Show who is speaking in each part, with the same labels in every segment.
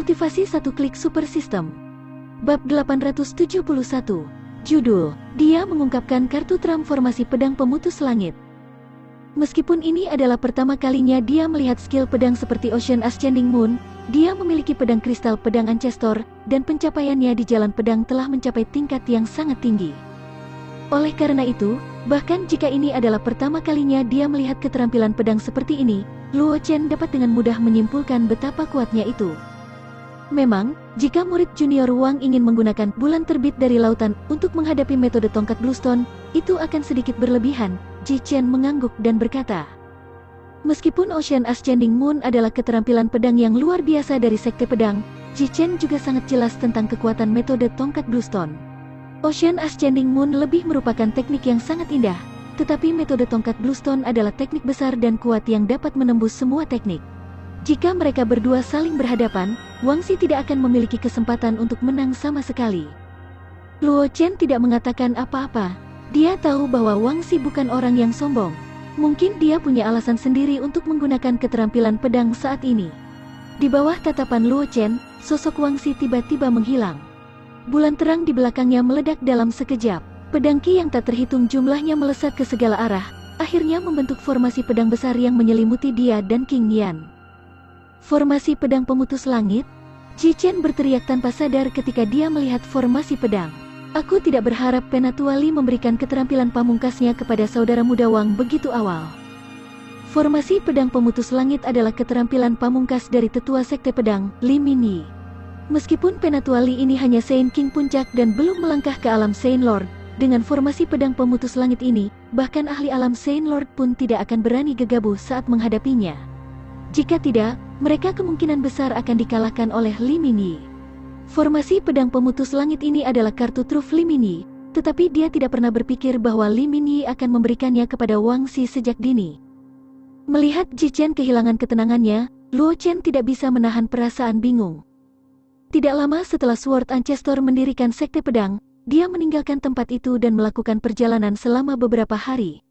Speaker 1: Kultivasi satu klik super system. Bab 871. Judul, dia mengungkapkan kartu transformasi pedang pemutus langit. Meskipun ini adalah pertama kalinya dia melihat skill pedang seperti Ocean Ascending Moon, dia memiliki pedang kristal pedang Ancestor, dan pencapaiannya di jalan pedang telah mencapai tingkat yang sangat tinggi. Oleh karena itu, bahkan jika ini adalah pertama kalinya dia melihat keterampilan pedang seperti ini, Luo Chen dapat dengan mudah menyimpulkan betapa kuatnya itu. Memang, jika murid junior Wang ingin menggunakan bulan terbit dari lautan untuk menghadapi metode tongkat Bluestone, itu akan sedikit berlebihan. Ji Chen mengangguk dan berkata, meskipun Ocean Ascending Moon adalah keterampilan pedang yang luar biasa dari sekte pedang, Ji Chen juga sangat jelas tentang kekuatan metode tongkat Bluestone. Ocean Ascending Moon lebih merupakan teknik yang sangat indah, tetapi metode tongkat Bluestone adalah teknik besar dan kuat yang dapat menembus semua teknik. Jika mereka berdua saling berhadapan, Wang Xi tidak akan memiliki kesempatan untuk menang sama sekali. Luo Chen tidak mengatakan apa-apa. Dia tahu bahwa Wang Xi bukan orang yang sombong. Mungkin dia punya alasan sendiri untuk menggunakan keterampilan pedang saat ini. Di bawah tatapan Luo Chen, sosok Wang Xi tiba-tiba menghilang. Bulan terang di belakangnya meledak dalam sekejap. Pedang Qi yang tak terhitung jumlahnya melesat ke segala arah, akhirnya membentuk formasi pedang besar yang menyelimuti dia dan King Yan. Formasi pedang pemutus langit? Ji Chen berteriak tanpa sadar ketika dia melihat formasi pedang. Aku tidak berharap Penatuali memberikan keterampilan pamungkasnya kepada saudara muda Wang begitu awal. Formasi pedang pemutus langit adalah keterampilan pamungkas dari tetua sekte pedang, Li Minyi. Meskipun Penatuali ini hanya Saint King puncak dan belum melangkah ke alam Saint Lord, dengan formasi pedang pemutus langit ini, bahkan ahli alam Saint Lord pun tidak akan berani gegabah saat menghadapinya. Jika tidak, mereka kemungkinan besar akan dikalahkan oleh Li Minyi. Formasi pedang pemutus langit ini adalah kartu truf Li Minyi, tetapi dia tidak pernah berpikir bahwa Li Minyi akan memberikannya kepada Wang Xi sejak dini. Melihat Ji Chen kehilangan ketenangannya, Luo Chen tidak bisa menahan perasaan bingung. Tidak lama setelah Sword Ancestor mendirikan sekte pedang, dia meninggalkan tempat itu dan melakukan perjalanan selama beberapa hari.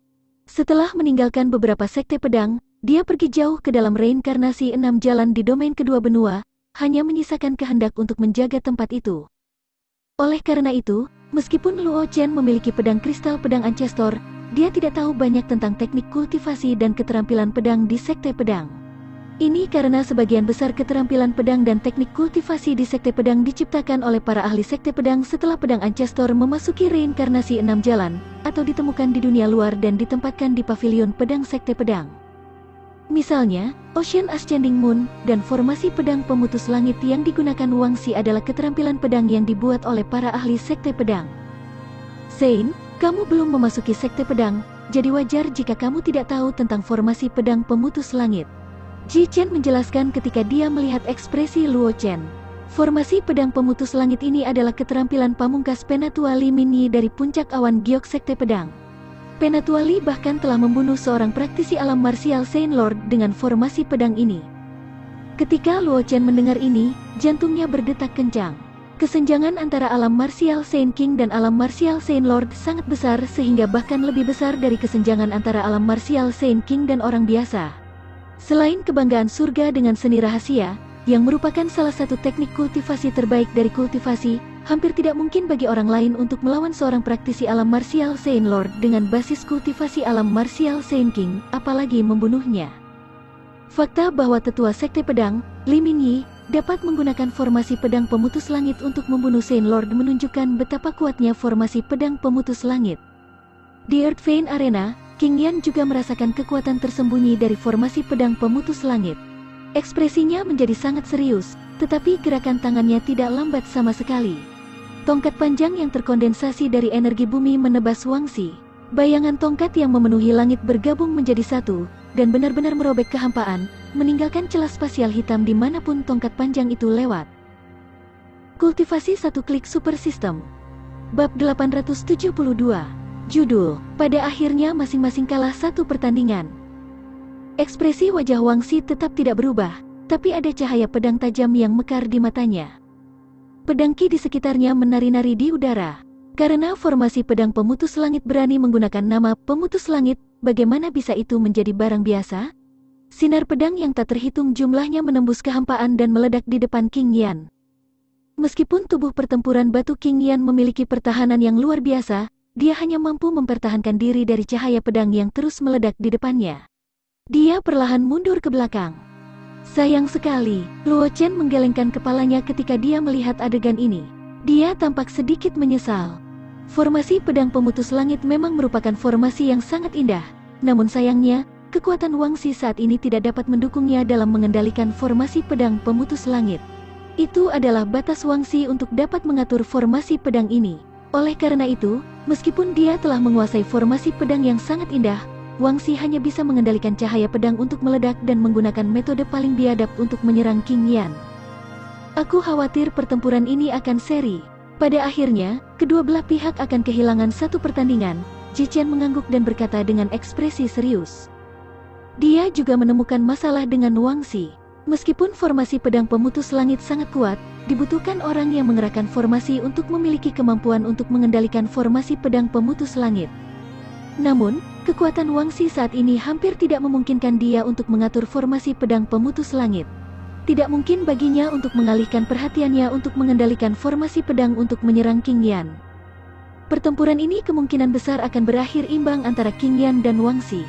Speaker 1: Setelah meninggalkan beberapa sekte pedang, dia pergi jauh ke dalam reinkarnasi 6 jalan di domain kedua benua, hanya menyisakan kehendak untuk menjaga tempat itu. Oleh karena itu, meskipun Luo Chen memiliki pedang kristal pedang Ancestor, dia tidak tahu banyak tentang teknik kultivasi dan keterampilan pedang di sekte pedang. Ini karena sebagian besar keterampilan pedang dan teknik kultivasi di sekte pedang diciptakan oleh para ahli sekte pedang setelah pedang Ancestor memasuki reinkarnasi 6 jalan, atau ditemukan di dunia luar dan ditempatkan di pavilion pedang sekte pedang. Misalnya, Ocean Ascending Moon dan formasi pedang pemutus langit yang digunakan Wang Xi adalah keterampilan pedang yang dibuat oleh para ahli sekte pedang. Saint, kamu belum memasuki sekte pedang, jadi wajar jika kamu tidak tahu tentang formasi pedang pemutus langit. Ji Chen menjelaskan ketika dia melihat ekspresi Luo Chen. Formasi pedang pemutus langit ini adalah keterampilan pamungkas Penatuali Minyi dari puncak awan giok sekte pedang. Penatuali bahkan telah membunuh seorang praktisi alam martial Saint Lord dengan formasi pedang ini. Ketika Luo Chen mendengar ini, jantungnya berdetak kencang. Kesenjangan antara alam martial Saint King dan alam martial Saint Lord sangat besar sehingga bahkan lebih besar dari kesenjangan antara alam martial Saint King dan orang biasa. Selain kebanggaan surga dengan seni rahasia, yang merupakan salah satu teknik kultivasi terbaik dari kultivasi, hampir tidak mungkin bagi orang lain untuk melawan seorang praktisi alam martial Saint Lord dengan basis kultivasi alam martial Saint King, apalagi membunuhnya. Fakta bahwa tetua sekte pedang, Li Minyi, dapat menggunakan formasi pedang pemutus langit untuk membunuh Saint Lord menunjukkan betapa kuatnya formasi pedang pemutus langit. Di Earth Vein Arena, King Yan juga merasakan kekuatan tersembunyi dari formasi pedang pemutus langit. Ekspresinya menjadi sangat serius, tetapi gerakan tangannya tidak lambat sama sekali. Tongkat panjang yang terkondensasi dari energi bumi menebas Wang Xi. Bayangan tongkat yang memenuhi langit bergabung menjadi satu, dan benar-benar merobek kehampaan, meninggalkan celah spasial hitam dimanapun tongkat panjang itu lewat. Kultivasi satu klik super system. Bab 872. Judul, pada akhirnya masing-masing kalah satu pertandingan. Ekspresi wajah Wang Xi tetap tidak berubah, tapi ada cahaya pedang tajam yang mekar di matanya. Pedang Qi di sekitarnya menari-nari di udara. Karena formasi pedang pemutus langit berani menggunakan nama pemutus langit, bagaimana bisa itu menjadi barang biasa? Sinar pedang yang tak terhitung jumlahnya menembus kehampaan dan meledak di depan King Yan. Meskipun tubuh pertempuran batu King Yan memiliki pertahanan yang luar biasa, dia hanya mampu mempertahankan diri dari cahaya pedang yang terus meledak di depannya. Dia perlahan mundur ke belakang. Sayang sekali, Luo Chen menggelengkan kepalanya ketika dia melihat adegan ini. Dia tampak sedikit menyesal. Formasi pedang pemutus langit memang merupakan formasi yang sangat indah, namun sayangnya, kekuatan Wangxi saat ini tidak dapat mendukungnya dalam mengendalikan formasi pedang pemutus langit. Itu adalah batas Wangxi untuk dapat mengatur formasi pedang ini. Oleh karena itu, meskipun dia telah menguasai formasi pedang yang sangat indah, Wangxi hanya bisa mengendalikan cahaya pedang untuk meledak dan menggunakan metode paling biadab untuk menyerang King Yan. Aku khawatir pertempuran ini akan seri. Pada akhirnya, kedua belah pihak akan kehilangan satu pertandingan. Ji Chen mengangguk dan berkata dengan ekspresi serius. Dia juga menemukan masalah dengan Wangxi. Meskipun formasi pedang pemutus langit sangat kuat, dibutuhkan orang yang mengerahkan formasi untuk memiliki kemampuan untuk mengendalikan formasi pedang pemutus langit. Namun, kekuatan Wangxi saat ini hampir tidak memungkinkan dia untuk mengatur formasi pedang pemutus langit. Tidak mungkin baginya untuk mengalihkan perhatiannya untuk mengendalikan formasi pedang untuk menyerang King Yan. Pertempuran ini kemungkinan besar akan berakhir imbang antara King Yan dan Wangxi.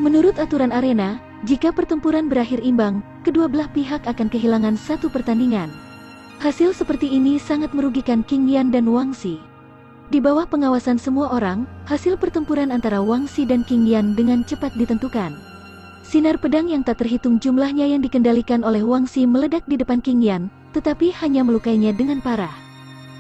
Speaker 1: Menurut aturan arena, jika pertempuran berakhir imbang, kedua belah pihak akan kehilangan satu pertandingan. Hasil seperti ini sangat merugikan King Yan dan Wangxi. Di bawah pengawasan semua orang, hasil pertempuran antara Wangxi dan King Yan dengan cepat ditentukan. Sinar pedang yang tak terhitung jumlahnya yang dikendalikan oleh Wangxi meledak di depan King Yan, tetapi hanya melukainya dengan parah.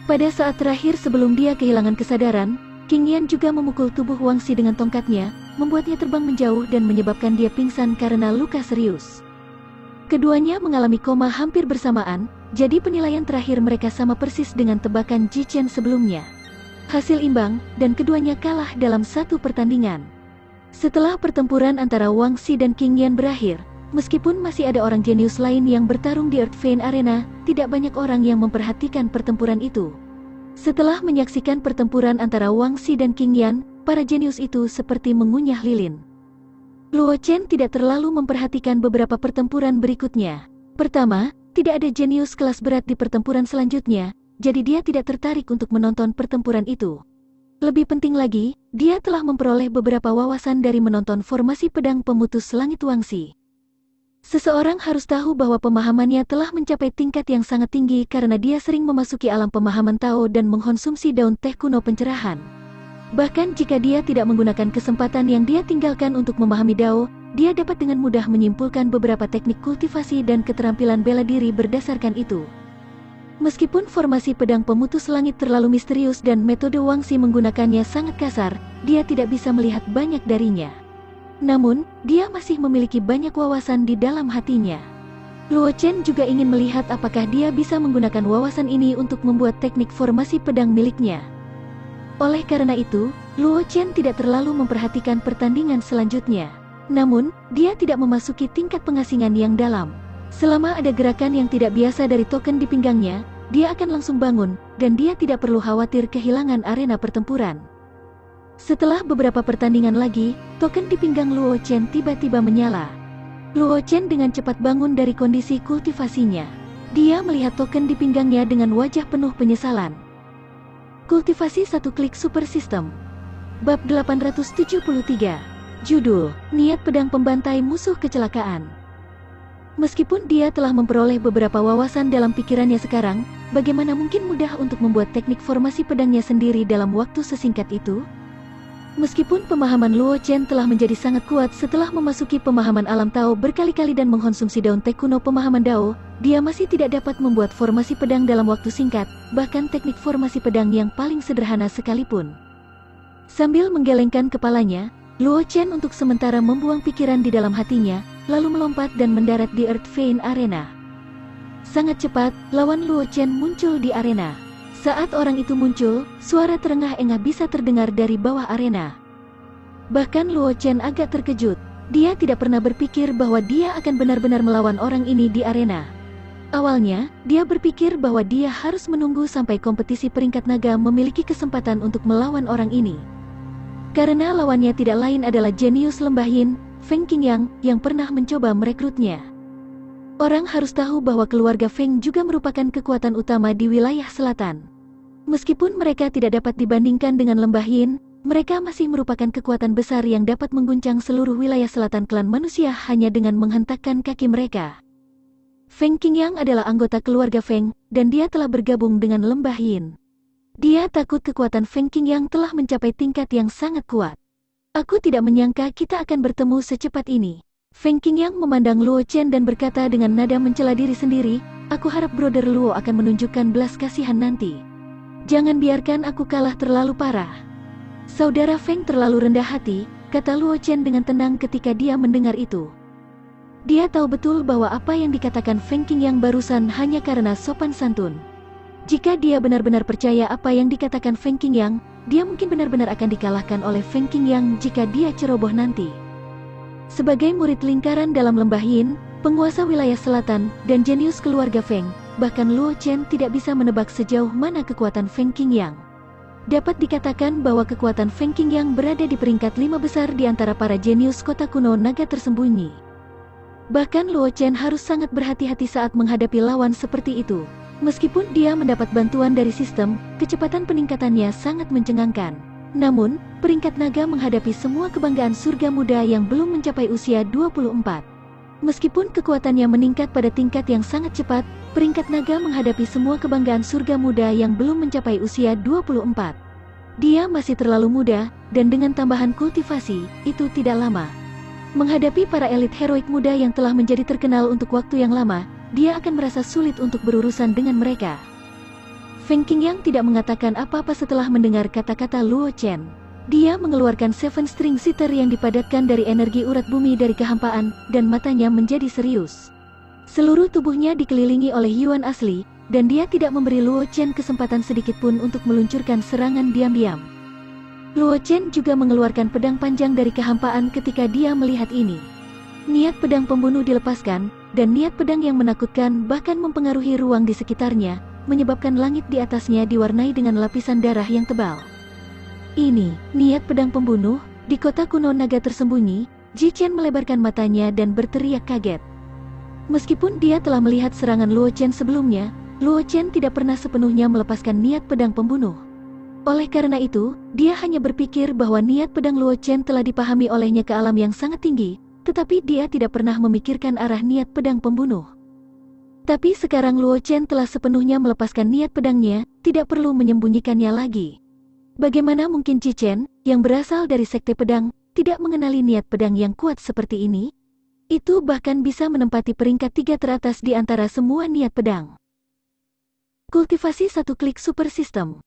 Speaker 1: Pada saat terakhir sebelum dia kehilangan kesadaran, King Yan juga memukul tubuh Wangxi dengan tongkatnya, membuatnya terbang menjauh dan menyebabkan dia pingsan karena luka serius. Keduanya mengalami koma hampir bersamaan, jadi penilaian terakhir mereka sama persis dengan tebakan Ji Chen sebelumnya. Hasil imbang, dan keduanya kalah dalam satu pertandingan. Setelah pertempuran antara Wangxi dan King Yan berakhir, meskipun masih ada orang jenius lain yang bertarung di Earth Vein Arena, tidak banyak orang yang memperhatikan pertempuran itu. Setelah menyaksikan pertempuran antara Wangxi dan King Yan, para jenius itu seperti mengunyah lilin. Luo Chen tidak terlalu memperhatikan beberapa pertempuran berikutnya. Pertama, tidak ada jenius kelas berat di pertempuran selanjutnya, jadi dia tidak tertarik untuk menonton pertempuran itu. Lebih penting lagi, dia telah memperoleh beberapa wawasan dari menonton formasi pedang pemutus langit Wangxi. Seseorang harus tahu bahwa pemahamannya telah mencapai tingkat yang sangat tinggi karena dia sering memasuki alam pemahaman Tao dan mengkonsumsi daun teh kuno pencerahan. Bahkan jika dia tidak menggunakan kesempatan yang dia tinggalkan untuk memahami Dao, dia dapat dengan mudah menyimpulkan beberapa teknik kultivasi dan keterampilan bela diri berdasarkan itu. Meskipun formasi pedang pemutus langit terlalu misterius dan metode Wangxi menggunakannya sangat kasar, dia tidak bisa melihat banyak darinya. Namun, dia masih memiliki banyak wawasan di dalam hatinya. Luo Chen juga ingin melihat apakah dia bisa menggunakan wawasan ini untuk membuat teknik formasi pedang miliknya. Oleh karena itu, Luo Chen tidak terlalu memperhatikan pertandingan selanjutnya. Namun, dia tidak memasuki tingkat pengasingan yang dalam. Selama ada gerakan yang tidak biasa dari token di pinggangnya, dia akan langsung bangun, dan dia tidak perlu khawatir kehilangan arena pertempuran. Setelah beberapa pertandingan lagi, token di pinggang Luo Chen tiba-tiba menyala. Luo Chen dengan cepat bangun dari kondisi kultivasinya. Dia melihat token di pinggangnya dengan wajah penuh penyesalan. Kultivasi satu klik super system. Bab 873. Judul, Niat Pedang Pembantai Musuh Kecelakaan. Meskipun dia telah memperoleh beberapa wawasan dalam pikirannya sekarang, bagaimana mungkin mudah untuk membuat teknik formasi pedangnya sendiri dalam waktu sesingkat itu? Meskipun pemahaman Luo Chen telah menjadi sangat kuat setelah memasuki pemahaman alam Tao berkali-kali dan mengkonsumsi daun teh kuno pemahaman Dao, dia masih tidak dapat membuat formasi pedang dalam waktu singkat, bahkan teknik formasi pedang yang paling sederhana sekalipun. Sambil menggelengkan kepalanya, Luo Chen untuk sementara membuang pikiran di dalam hatinya, lalu melompat dan mendarat di Earth Vein Arena. Sangat cepat, lawan Luo Chen muncul di arena. Saat orang itu muncul, suara terengah-engah bisa terdengar dari bawah arena. Bahkan Luo Chen agak terkejut. Dia tidak pernah berpikir bahwa dia akan benar-benar melawan orang ini di arena. Awalnya, dia berpikir bahwa dia harus menunggu sampai kompetisi peringkat naga memiliki kesempatan untuk melawan orang ini. Karena lawannya tidak lain adalah jenius Lembah Yin, Feng Qingyang, yang pernah mencoba merekrutnya. Orang harus tahu bahwa keluarga Feng juga merupakan kekuatan utama di wilayah selatan. Meskipun mereka tidak dapat dibandingkan dengan Lembah Yin, mereka masih merupakan kekuatan besar yang dapat mengguncang seluruh wilayah selatan klan manusia hanya dengan menghentakkan kaki mereka. Feng Qingyang adalah anggota keluarga Feng, dan dia telah bergabung dengan Lembah Yin. Dia takut kekuatan Feng Qingyang telah mencapai tingkat yang sangat kuat. Aku tidak menyangka kita akan bertemu secepat ini. Feng Qingyang memandang Luo Chen dan berkata dengan nada mencela diri sendiri, aku harap Brother Luo akan menunjukkan belas kasihan nanti. Jangan biarkan aku kalah terlalu parah. Saudara Feng terlalu rendah hati, kata Luo Chen dengan tenang ketika dia mendengar itu. Dia tahu betul bahwa apa yang dikatakan Feng Qingyang barusan hanya karena sopan santun. Jika dia benar-benar percaya apa yang dikatakan Feng Qingyang, dia mungkin benar-benar akan dikalahkan oleh Feng Qingyang jika dia ceroboh nanti. Sebagai murid lingkaran dalam Lembah Yin, penguasa wilayah selatan, dan jenius keluarga Feng, bahkan Luo Chen tidak bisa menebak sejauh mana kekuatan Feng Qingyang. Dapat dikatakan bahwa kekuatan Feng Qingyang berada di peringkat 5 besar di antara para jenius kota kuno naga tersembunyi. Bahkan Luo Chen harus sangat berhati-hati saat menghadapi lawan seperti itu. Meskipun dia mendapat bantuan dari sistem, kecepatan peningkatannya sangat mencengangkan. Namun, peringkat naga menghadapi semua kebanggaan surga muda yang belum mencapai usia 24. Meskipun kekuatannya meningkat pada tingkat yang sangat cepat, peringkat naga menghadapi semua kebanggaan surga muda yang belum mencapai usia 24. Dia masih terlalu muda, dan dengan tambahan kultivasi, itu tidak lama. Menghadapi para elit heroik muda yang telah menjadi terkenal untuk waktu yang lama, dia akan merasa sulit untuk berurusan dengan mereka. Feng Qingyang tidak mengatakan apa-apa setelah mendengar kata-kata Luo Chen. Dia mengeluarkan Seven String Sitar yang dipadatkan dari energi urat bumi dari kehampaan, dan matanya menjadi serius. Seluruh tubuhnya dikelilingi oleh Yuan asli, dan dia tidak memberi Luo Chen kesempatan sedikitpun untuk meluncurkan serangan diam-diam. Luo Chen juga mengeluarkan pedang panjang dari kehampaan ketika dia melihat ini. Niat pedang pembunuh dilepaskan, dan niat pedang yang menakutkan bahkan mempengaruhi ruang di sekitarnya, menyebabkan langit di atasnya diwarnai dengan lapisan darah yang tebal. Ini, niat pedang pembunuh, di kota kuno naga tersembunyi. Ji Chen melebarkan matanya dan berteriak kaget. Meskipun dia telah melihat serangan Luo Chen sebelumnya, Luo Chen tidak pernah sepenuhnya melepaskan niat pedang pembunuh. Oleh karena itu, dia hanya berpikir bahwa niat pedang Luo Chen telah dipahami olehnya ke alam yang sangat tinggi, tetapi dia tidak pernah memikirkan arah niat pedang pembunuh. Tapi sekarang Luo Chen telah sepenuhnya melepaskan niat pedangnya, tidak perlu menyembunyikannya lagi. Bagaimana mungkin Ji Chen, yang berasal dari sekte pedang, tidak mengenali niat pedang yang kuat seperti ini? Itu bahkan bisa menempati peringkat 3 teratas di antara semua niat pedang. Kultivasi satu klik super system.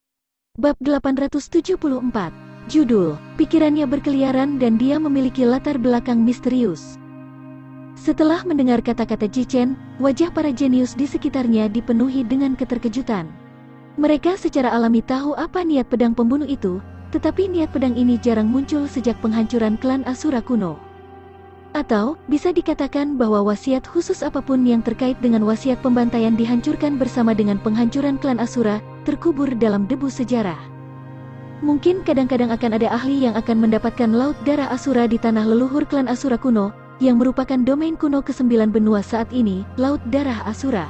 Speaker 1: Bab 874. Judul, pikirannya berkeliaran dan dia memiliki latar belakang misterius. Setelah mendengar kata-kata Ji Chen, wajah para jenius di sekitarnya dipenuhi dengan keterkejutan. Mereka secara alami tahu apa niat pedang pembunuh itu, tetapi niat pedang ini jarang muncul sejak penghancuran klan Asura kuno. Atau, bisa dikatakan bahwa wasiat khusus apapun yang terkait dengan wasiat pembantaian dihancurkan bersama dengan penghancuran klan Asura, terkubur dalam debu sejarah. Mungkin kadang-kadang akan ada ahli yang akan mendapatkan laut darah Asura di tanah leluhur klan Asura kuno, yang merupakan domain kuno ke-9 benua saat ini, laut darah Asura.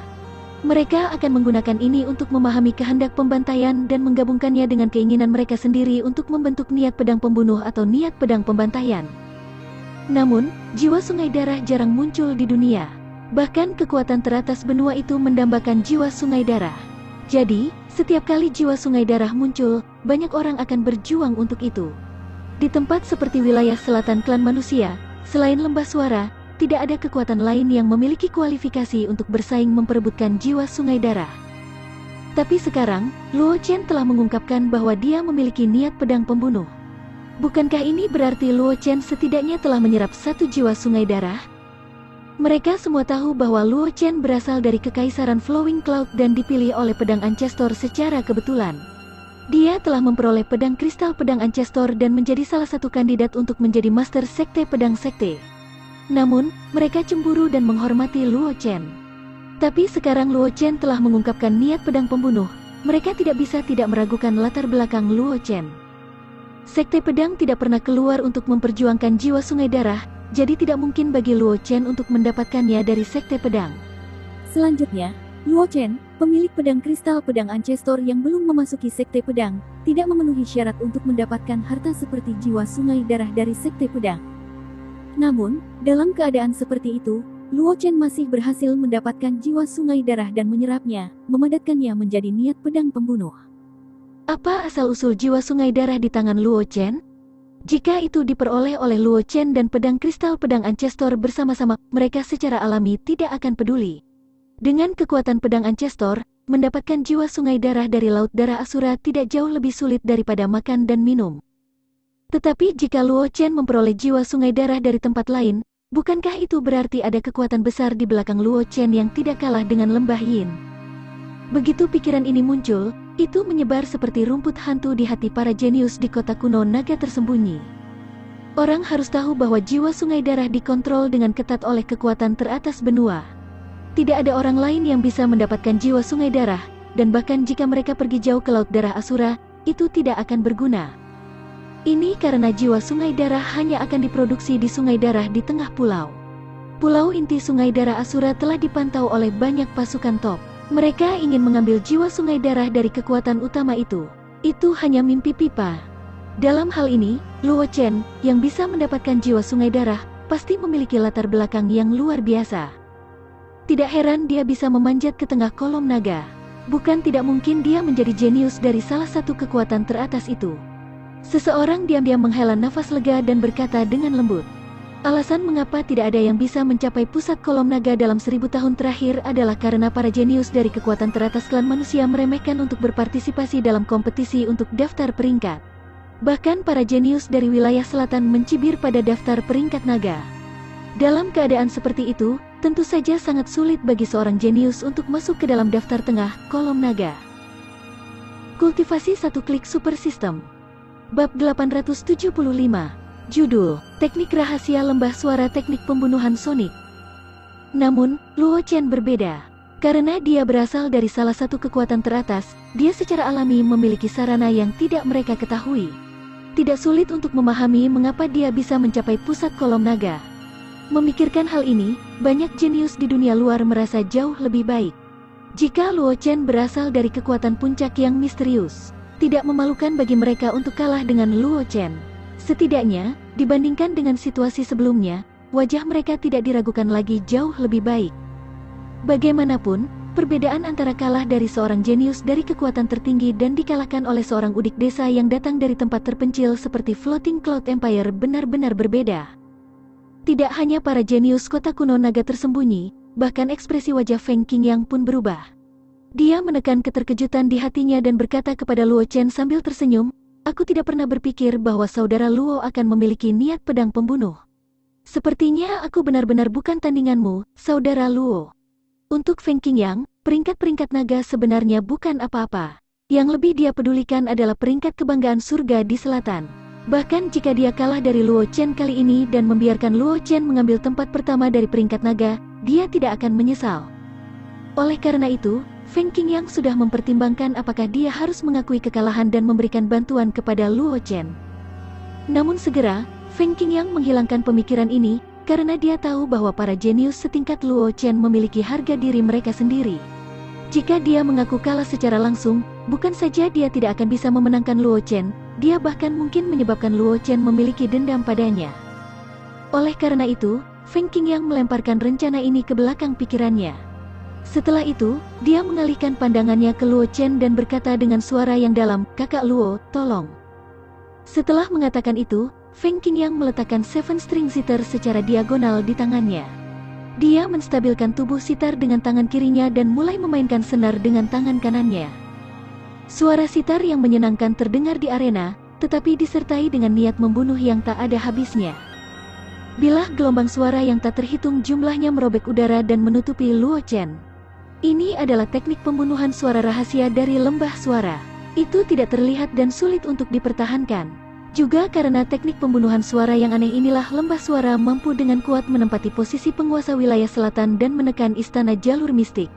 Speaker 1: Mereka akan menggunakan ini untuk memahami kehendak pembantaian dan menggabungkannya dengan keinginan mereka sendiri untuk membentuk niat pedang pembunuh atau niat pedang pembantaian. Namun, jiwa sungai darah jarang muncul di dunia. Bahkan kekuatan teratas benua itu mendambakan jiwa sungai darah. Jadi, setiap kali jiwa sungai darah muncul, banyak orang akan berjuang untuk itu. Di tempat seperti wilayah selatan klan manusia, selain lembah suara, tidak ada kekuatan lain yang memiliki kualifikasi untuk bersaing memperebutkan jiwa sungai darah. Tapi sekarang, Luo Chen telah mengungkapkan bahwa dia memiliki niat pedang pembunuh. Bukankah ini berarti Luo Chen setidaknya telah menyerap satu jiwa sungai darah? Mereka semua tahu bahwa Luo Chen berasal dari Kekaisaran Flowing Cloud dan dipilih oleh pedang Ancestor secara kebetulan. Dia telah memperoleh pedang kristal pedang Ancestor dan menjadi salah satu kandidat untuk menjadi Master Sekte Pedang Sekte. Namun, mereka cemburu dan menghormati Luo Chen. Tapi sekarang Luo Chen telah mengungkapkan niat pedang pembunuh, mereka tidak bisa tidak meragukan latar belakang Luo Chen. Sekte pedang tidak pernah keluar untuk memperjuangkan jiwa sungai darah, jadi tidak mungkin bagi Luo Chen untuk mendapatkannya dari Sekte Pedang.
Speaker 2: Selanjutnya, Luo Chen, pemilik pedang kristal pedang Ancestor yang belum memasuki Sekte Pedang, tidak memenuhi syarat untuk mendapatkan harta seperti jiwa sungai darah dari Sekte Pedang. Namun, dalam keadaan seperti itu, Luo Chen masih berhasil mendapatkan jiwa sungai darah dan menyerapnya, memadatkannya menjadi niat pedang pembunuh.
Speaker 1: Apa asal-usul jiwa sungai darah di tangan Luo Chen? Jika itu diperoleh oleh Luo Chen dan pedang kristal pedang Ancestor bersama-sama, mereka secara alami tidak akan peduli. Dengan kekuatan pedang Ancestor, mendapatkan jiwa sungai darah dari Laut Darah Asura tidak jauh lebih sulit daripada makan dan minum. Tetapi jika Luo Chen memperoleh jiwa sungai darah dari tempat lain, bukankah itu berarti ada kekuatan besar di belakang Luo Chen yang tidak kalah dengan lembah Yin? Begitu pikiran ini muncul, itu menyebar seperti rumput hantu di hati para jenius di kota kuno naga tersembunyi. Orang harus tahu bahwa jiwa sungai darah dikontrol dengan ketat oleh kekuatan teratas benua. Tidak ada orang lain yang bisa mendapatkan jiwa sungai darah, dan bahkan jika mereka pergi jauh ke Laut Darah Asura, itu tidak akan berguna. Ini karena jiwa sungai darah hanya akan diproduksi di sungai darah di tengah pulau. Pulau inti sungai darah Asura telah dipantau oleh banyak pasukan top. Mereka ingin mengambil jiwa sungai darah dari kekuatan utama itu. Itu hanya mimpi pipa. Dalam hal ini, Luo Chen, yang bisa mendapatkan jiwa sungai darah, pasti memiliki latar belakang yang luar biasa. Tidak heran dia bisa memanjat ke tengah kolom naga. Bukan tidak mungkin dia menjadi jenius dari salah satu kekuatan teratas itu. Seseorang diam-diam menghela nafas lega dan berkata dengan lembut. Alasan mengapa tidak ada yang bisa mencapai pusat kolom naga dalam 1000 tahun terakhir adalah karena para jenius dari kekuatan teratas klan manusia meremehkan untuk berpartisipasi dalam kompetisi untuk daftar peringkat. Bahkan para jenius dari wilayah selatan mencibir pada daftar peringkat naga. Dalam keadaan seperti itu, tentu saja sangat sulit bagi seorang jenius untuk masuk ke dalam daftar tengah kolom naga. Kultivasi satu klik super system. Bab 875. Judul, Teknik Rahasia Lembah Suara Teknik Pembunuhan Sonik. Namun, Luo Chen berbeda. Karena dia berasal dari salah satu kekuatan teratas, dia secara alami memiliki sarana yang tidak mereka ketahui. Tidak sulit untuk memahami mengapa dia bisa mencapai pusat kolom naga. Memikirkan hal ini, banyak jenius di dunia luar merasa jauh lebih baik. Jika Luo Chen berasal dari kekuatan puncak yang misterius, tidak memalukan bagi mereka untuk kalah dengan Luo Chen. Setidaknya, dibandingkan dengan situasi sebelumnya, wajah mereka tidak diragukan lagi jauh lebih baik. Bagaimanapun, perbedaan antara kalah dari seorang jenius dari kekuatan tertinggi dan dikalahkan oleh seorang udik desa yang datang dari tempat terpencil seperti Floating Cloud Empire benar-benar berbeda. Tidak hanya para jenius kota kuno naga tersembunyi, bahkan ekspresi wajah Feng Qingyang pun berubah. Dia menekan keterkejutan di hatinya dan berkata kepada Luo Chen sambil tersenyum, "Aku tidak pernah berpikir bahwa saudara Luo akan memiliki niat pedang pembunuh. Sepertinya aku benar-benar bukan tandinganmu, saudara Luo." Untuk Feng Qingyang, peringkat-peringkat naga sebenarnya bukan apa-apa. Yang lebih dia pedulikan adalah peringkat kebanggaan surga di selatan. Bahkan jika dia kalah dari Luo Chen kali ini dan membiarkan Luo Chen mengambil tempat pertama dari peringkat naga, dia tidak akan menyesal. Oleh karena itu, Feng Qingyang sudah mempertimbangkan apakah dia harus mengakui kekalahan dan memberikan bantuan kepada Luo Chen. Namun segera, Feng Qingyang menghilangkan pemikiran ini, karena dia tahu bahwa para jenius setingkat Luo Chen memiliki harga diri mereka sendiri. Jika dia mengaku kalah secara langsung, bukan saja dia tidak akan bisa memenangkan Luo Chen, dia bahkan mungkin menyebabkan Luo Chen memiliki dendam padanya. Oleh karena itu, Feng Qingyang melemparkan rencana ini ke belakang pikirannya. Setelah itu, dia mengalihkan pandangannya ke Luo Chen dan berkata dengan suara yang dalam, "Kakak Luo, tolong." Setelah mengatakan itu, Feng Qingyang meletakkan Seven String Sitar secara diagonal di tangannya. Dia menstabilkan tubuh sitar dengan tangan kirinya dan mulai memainkan senar dengan tangan kanannya. Suara sitar yang menyenangkan terdengar di arena, tetapi disertai dengan niat membunuh yang tak ada habisnya. Bilah gelombang suara yang tak terhitung jumlahnya merobek udara dan menutupi Luo Chen. Ini adalah teknik pembunuhan suara rahasia dari lembah suara. Itu tidak terlihat dan sulit untuk dipertahankan. Juga karena teknik pembunuhan suara yang aneh inilah lembah suara mampu dengan kuat menempati posisi penguasa wilayah selatan dan menekan istana jalur mistik.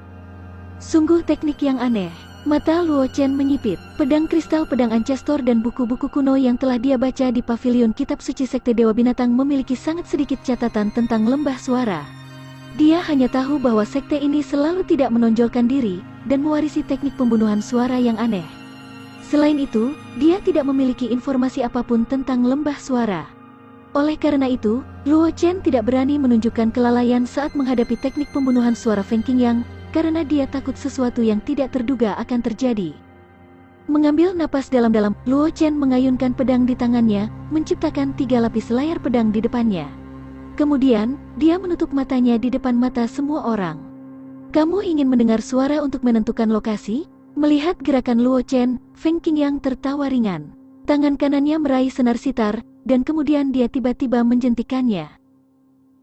Speaker 1: Sungguh teknik yang aneh. Mata Luo Chen menyipit. Pedang kristal pedang Ancestor dan buku-buku kuno yang telah dia baca di pavilion kitab suci Sekte Dewa Binatang memiliki sangat sedikit catatan tentang lembah suara. Dia hanya tahu bahwa sekte ini selalu tidak menonjolkan diri dan mewarisi teknik pembunuhan suara yang aneh. Selain itu, dia tidak memiliki informasi apapun tentang lembah suara. Oleh karena itu, Luo Chen tidak berani menunjukkan kelalaian saat menghadapi teknik pembunuhan suara Feng Qingyang, karena dia takut sesuatu yang tidak terduga akan terjadi. Mengambil napas dalam-dalam, Luo Chen mengayunkan pedang di tangannya, menciptakan 3 lapis layar pedang di depannya. Kemudian, dia menutup matanya di depan mata semua orang. Kamu ingin mendengar suara untuk menentukan lokasi? Melihat gerakan Luo Chen, Feng Qingyang tertawa ringan. Tangan kanannya meraih senar sitar, dan kemudian dia tiba-tiba menjentikannya.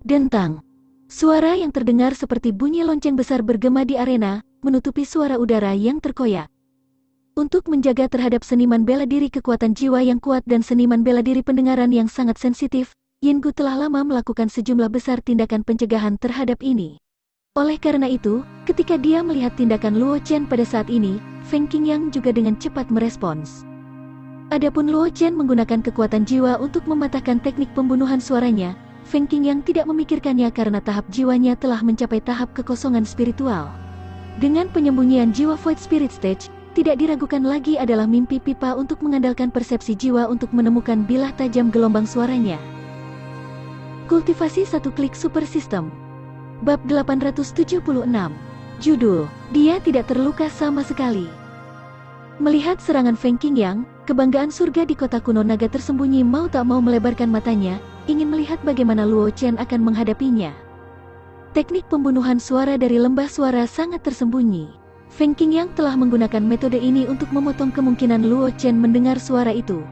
Speaker 1: Dentang. Suara yang terdengar seperti bunyi lonceng besar bergema di arena, menutupi suara udara yang terkoyak. Untuk menjaga terhadap seniman bela diri kekuatan jiwa yang kuat dan seniman bela diri pendengaran yang sangat sensitif, Yin Gu telah lama melakukan sejumlah besar tindakan pencegahan terhadap ini. Oleh karena itu, ketika dia melihat tindakan Luo Chen pada saat ini, Feng Qingyang juga dengan cepat merespons. Adapun Luo Chen menggunakan kekuatan jiwa untuk mematahkan teknik pembunuhan suaranya, Feng Qingyang tidak memikirkannya karena tahap jiwanya telah mencapai tahap kekosongan spiritual. Dengan penyembunyian jiwa Void Spirit Stage, tidak diragukan lagi adalah mimpi pipa untuk mengandalkan persepsi jiwa untuk menemukan bilah tajam gelombang suaranya. Kultivasi 1 klik super system. Bab 876. Judul, dia tidak terluka sama sekali. Melihat serangan Feng Qingyang, kebanggaan surga di kota kuno naga tersembunyi mau tak mau melebarkan matanya, ingin melihat bagaimana Luo Chen akan menghadapinya. Teknik pembunuhan suara dari lembah suara sangat tersembunyi. Feng Qingyang telah menggunakan metode ini untuk memotong kemungkinan Luo Chen mendengar suara itu.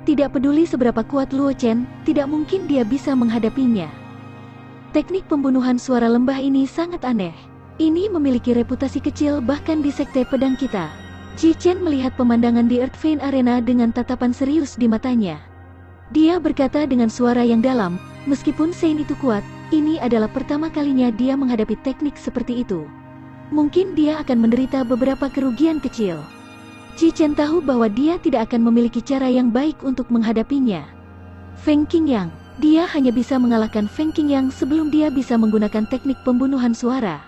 Speaker 1: Tidak peduli seberapa kuat Luo Chen, tidak mungkin dia bisa menghadapinya. Teknik pembunuhan suara lembah ini sangat aneh. Ini memiliki reputasi kecil bahkan di sekte pedang kita. Ji Chen melihat pemandangan di Earth Vein Arena dengan tatapan serius di matanya. Dia berkata dengan suara yang dalam, meskipun Sein itu kuat, ini adalah pertama kalinya dia menghadapi teknik seperti itu. Mungkin dia akan menderita beberapa kerugian kecil. Ji Chen tahu bahwa dia tidak akan memiliki cara yang baik untuk menghadapinya. Feng Qingyang, dia hanya bisa mengalahkan Feng Qingyang sebelum dia bisa menggunakan teknik pembunuhan suara.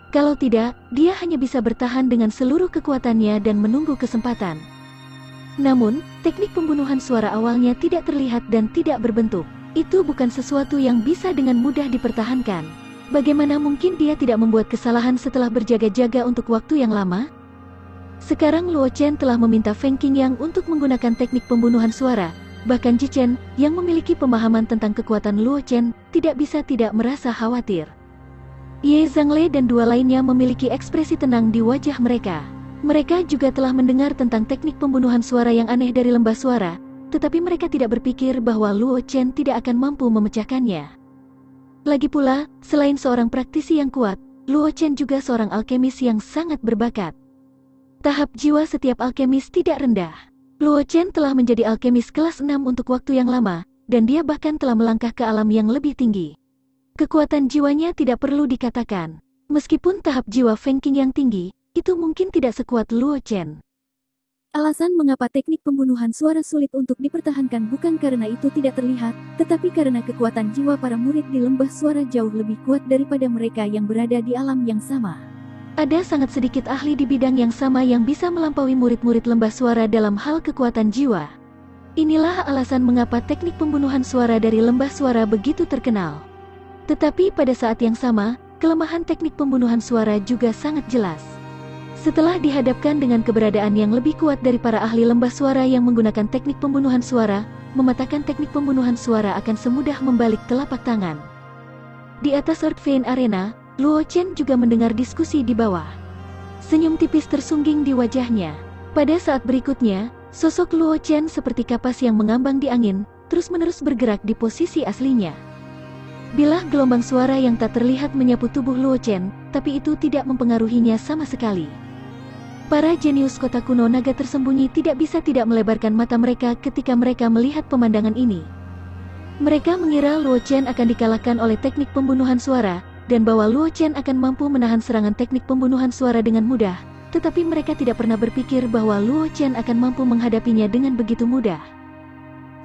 Speaker 1: Kalau tidak, dia hanya bisa bertahan dengan seluruh kekuatannya dan menunggu kesempatan. Namun, teknik pembunuhan suara awalnya tidak terlihat dan tidak berbentuk. Itu bukan sesuatu yang bisa dengan mudah dipertahankan. Bagaimana mungkin dia tidak membuat kesalahan setelah berjaga-jaga untuk waktu yang lama? Sekarang Luo Chen telah meminta Feng Qingyang untuk menggunakan teknik pembunuhan suara. Bahkan Ji Chen, yang memiliki pemahaman tentang kekuatan Luo Chen, tidak bisa tidak merasa khawatir. Ye Zhangle dan 2 lainnya memiliki ekspresi tenang di wajah mereka. Mereka juga telah mendengar tentang teknik pembunuhan suara yang aneh dari lembah suara, tetapi mereka tidak berpikir bahwa Luo Chen tidak akan mampu memecahkannya. Lagi pula, selain seorang praktisi yang kuat, Luo Chen juga seorang alkemis yang sangat berbakat. Tahap jiwa setiap alkemis tidak rendah. Luo Chen telah menjadi alkemis kelas 6 untuk waktu yang lama, dan dia bahkan telah melangkah ke alam yang lebih tinggi. Kekuatan jiwanya tidak perlu dikatakan. Meskipun tahap jiwa Feng Qingyang tinggi, itu mungkin tidak sekuat Luo Chen.
Speaker 2: Alasan mengapa teknik pembunuhan suara sulit untuk dipertahankan bukan karena itu tidak terlihat, tetapi karena kekuatan jiwa para murid di lembah suara jauh lebih kuat daripada mereka yang berada di alam yang sama.
Speaker 1: Ada sangat sedikit ahli di bidang yang sama yang bisa melampaui murid-murid lembah suara dalam hal kekuatan jiwa. Inilah alasan mengapa teknik pembunuhan suara dari lembah suara begitu terkenal. Tetapi pada saat yang sama, kelemahan teknik pembunuhan suara juga sangat jelas. Setelah dihadapkan dengan keberadaan yang lebih kuat dari para ahli lembah suara yang menggunakan teknik pembunuhan suara, mematahkan teknik pembunuhan suara akan semudah membalik telapak tangan. Di atas Earth Vein Arena, Luo Chen juga mendengar diskusi di bawah. Senyum tipis tersungging di wajahnya. Pada saat berikutnya, sosok Luo Chen seperti kapas yang mengambang di angin, terus-menerus bergerak di posisi aslinya. Bilah gelombang suara yang tak terlihat menyapu tubuh Luo Chen, tapi itu tidak mempengaruhinya sama sekali. Para jenius kota kuno naga tersembunyi tidak bisa tidak melebarkan mata mereka ketika mereka melihat pemandangan ini. Mereka mengira Luo Chen akan dikalahkan oleh teknik pembunuhan suara, dan bahwa Luo Chen akan mampu menahan serangan teknik pembunuhan suara dengan mudah, tetapi mereka tidak pernah berpikir bahwa Luo Chen akan mampu menghadapinya dengan begitu mudah.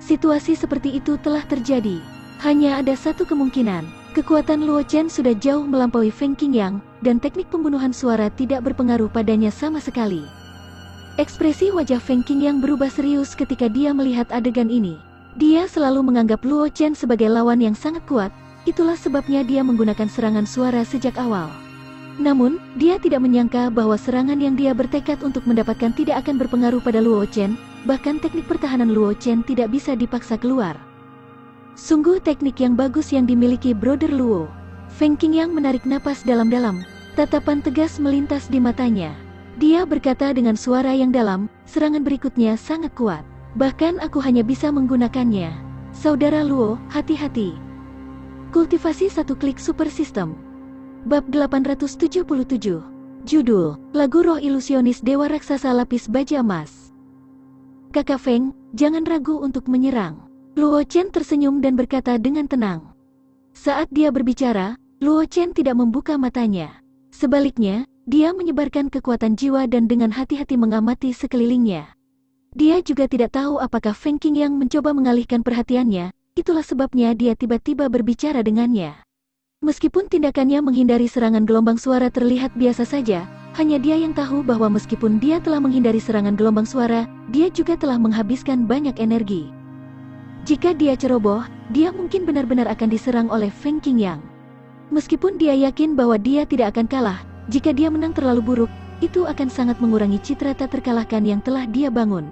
Speaker 1: Situasi seperti itu telah terjadi. Hanya ada satu kemungkinan, kekuatan Luo Chen sudah jauh melampaui Feng Qingyang, dan teknik pembunuhan suara tidak berpengaruh padanya sama sekali. Ekspresi wajah Feng Qingyang berubah serius ketika dia melihat adegan ini. Dia selalu menganggap Luo Chen sebagai lawan yang sangat kuat, itulah sebabnya dia menggunakan serangan suara sejak awal. Namun, dia tidak menyangka bahwa serangan yang dia bertekad untuk mendapatkan tidak akan berpengaruh pada Luo Chen, bahkan teknik pertahanan Luo Chen tidak bisa dipaksa keluar. Sungguh teknik yang bagus yang dimiliki Brother Luo. Feng Qingyang menarik napas dalam-dalam, tatapan tegas melintas di matanya. Dia berkata dengan suara yang dalam, serangan berikutnya sangat kuat. Bahkan aku hanya bisa menggunakannya. Saudara Luo, hati-hati. Kultivasi satu klik super system. Bab 877. Judul, Lagu Roh Ilusionis Dewa Raksasa Lapis Baja Emas. Kakak Feng, jangan ragu untuk menyerang. Luo Chen tersenyum dan berkata dengan tenang. Saat dia berbicara, Luo Chen tidak membuka matanya. Sebaliknya, dia menyebarkan kekuatan jiwa dan dengan hati-hati mengamati sekelilingnya. Dia juga tidak tahu apakah Feng Qingyang mencoba mengalihkan perhatiannya, itulah sebabnya dia tiba-tiba berbicara dengannya. Meskipun tindakannya menghindari serangan gelombang suara terlihat biasa saja, hanya dia yang tahu bahwa meskipun dia telah menghindari serangan gelombang suara, dia juga telah menghabiskan banyak energi. Jika dia ceroboh, dia mungkin benar-benar akan diserang oleh Feng Qingyang. Meskipun dia yakin bahwa dia tidak akan kalah, jika dia menang terlalu buruk, itu akan sangat mengurangi citra tak terkalahkan yang telah dia bangun.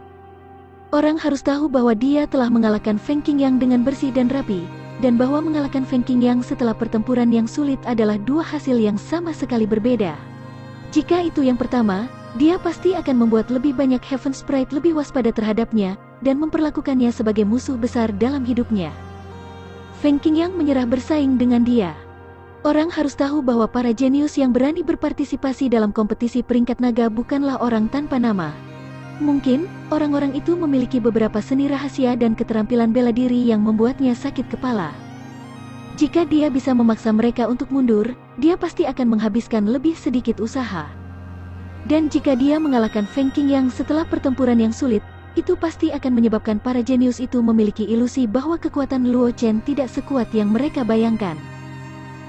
Speaker 1: Orang harus tahu bahwa dia telah mengalahkan Feng Qingyang dengan bersih dan rapi, dan bahwa mengalahkan Feng Qingyang setelah pertempuran yang sulit adalah dua hasil yang sama sekali berbeda. Jika itu yang pertama, dia pasti akan membuat lebih banyak Heaven Sprite lebih waspada terhadapnya, dan memperlakukannya sebagai musuh besar dalam hidupnya. Feng Qingyang menyerah bersaing dengan dia. Orang harus tahu bahwa para jenius yang berani berpartisipasi dalam kompetisi peringkat naga bukanlah orang tanpa nama. Mungkin, orang-orang itu memiliki beberapa seni rahasia dan keterampilan bela diri yang membuatnya sakit kepala. Jika dia bisa memaksa mereka untuk mundur, dia pasti akan menghabiskan lebih sedikit usaha. Dan jika dia mengalahkan Feng Qingyang setelah pertempuran yang sulit, itu pasti akan menyebabkan para jenius itu memiliki ilusi bahwa kekuatan Luo Chen tidak sekuat yang mereka bayangkan.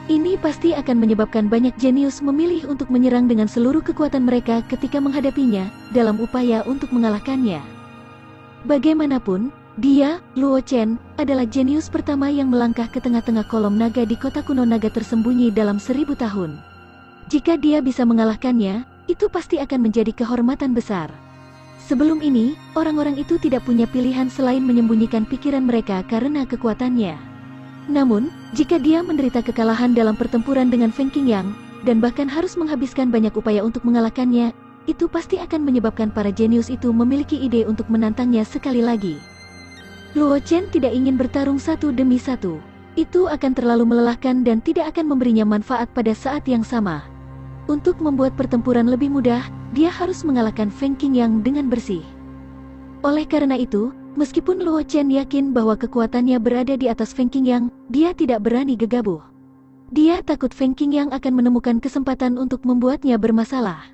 Speaker 1: Ini pasti akan menyebabkan banyak jenius memilih untuk menyerang dengan seluruh kekuatan mereka ketika menghadapinya, dalam upaya untuk mengalahkannya. Bagaimanapun, dia, Luo Chen, adalah jenius pertama yang melangkah ke tengah-tengah kolom naga di kota kuno naga tersembunyi dalam 1000 tahun. Jika dia bisa mengalahkannya, itu pasti akan menjadi kehormatan besar. Sebelum ini, orang-orang itu tidak punya pilihan selain menyembunyikan pikiran mereka karena kekuatannya. Namun, jika dia menderita kekalahan dalam pertempuran dengan Feng Qingyang, dan bahkan harus menghabiskan banyak upaya untuk mengalahkannya, itu pasti akan menyebabkan para jenius itu memiliki ide untuk menantangnya sekali lagi. Luo Chen tidak ingin bertarung satu demi satu. Itu akan terlalu melelahkan dan tidak akan memberinya manfaat pada saat yang sama. Untuk membuat pertempuran lebih mudah, dia harus mengalahkan Feng Qingyang dengan bersih. Oleh karena itu, meskipun Luo Chen yakin bahwa kekuatannya berada di atas Feng Qingyang, dia tidak berani gegabah. Dia takut Feng Qingyang akan menemukan kesempatan untuk membuatnya bermasalah.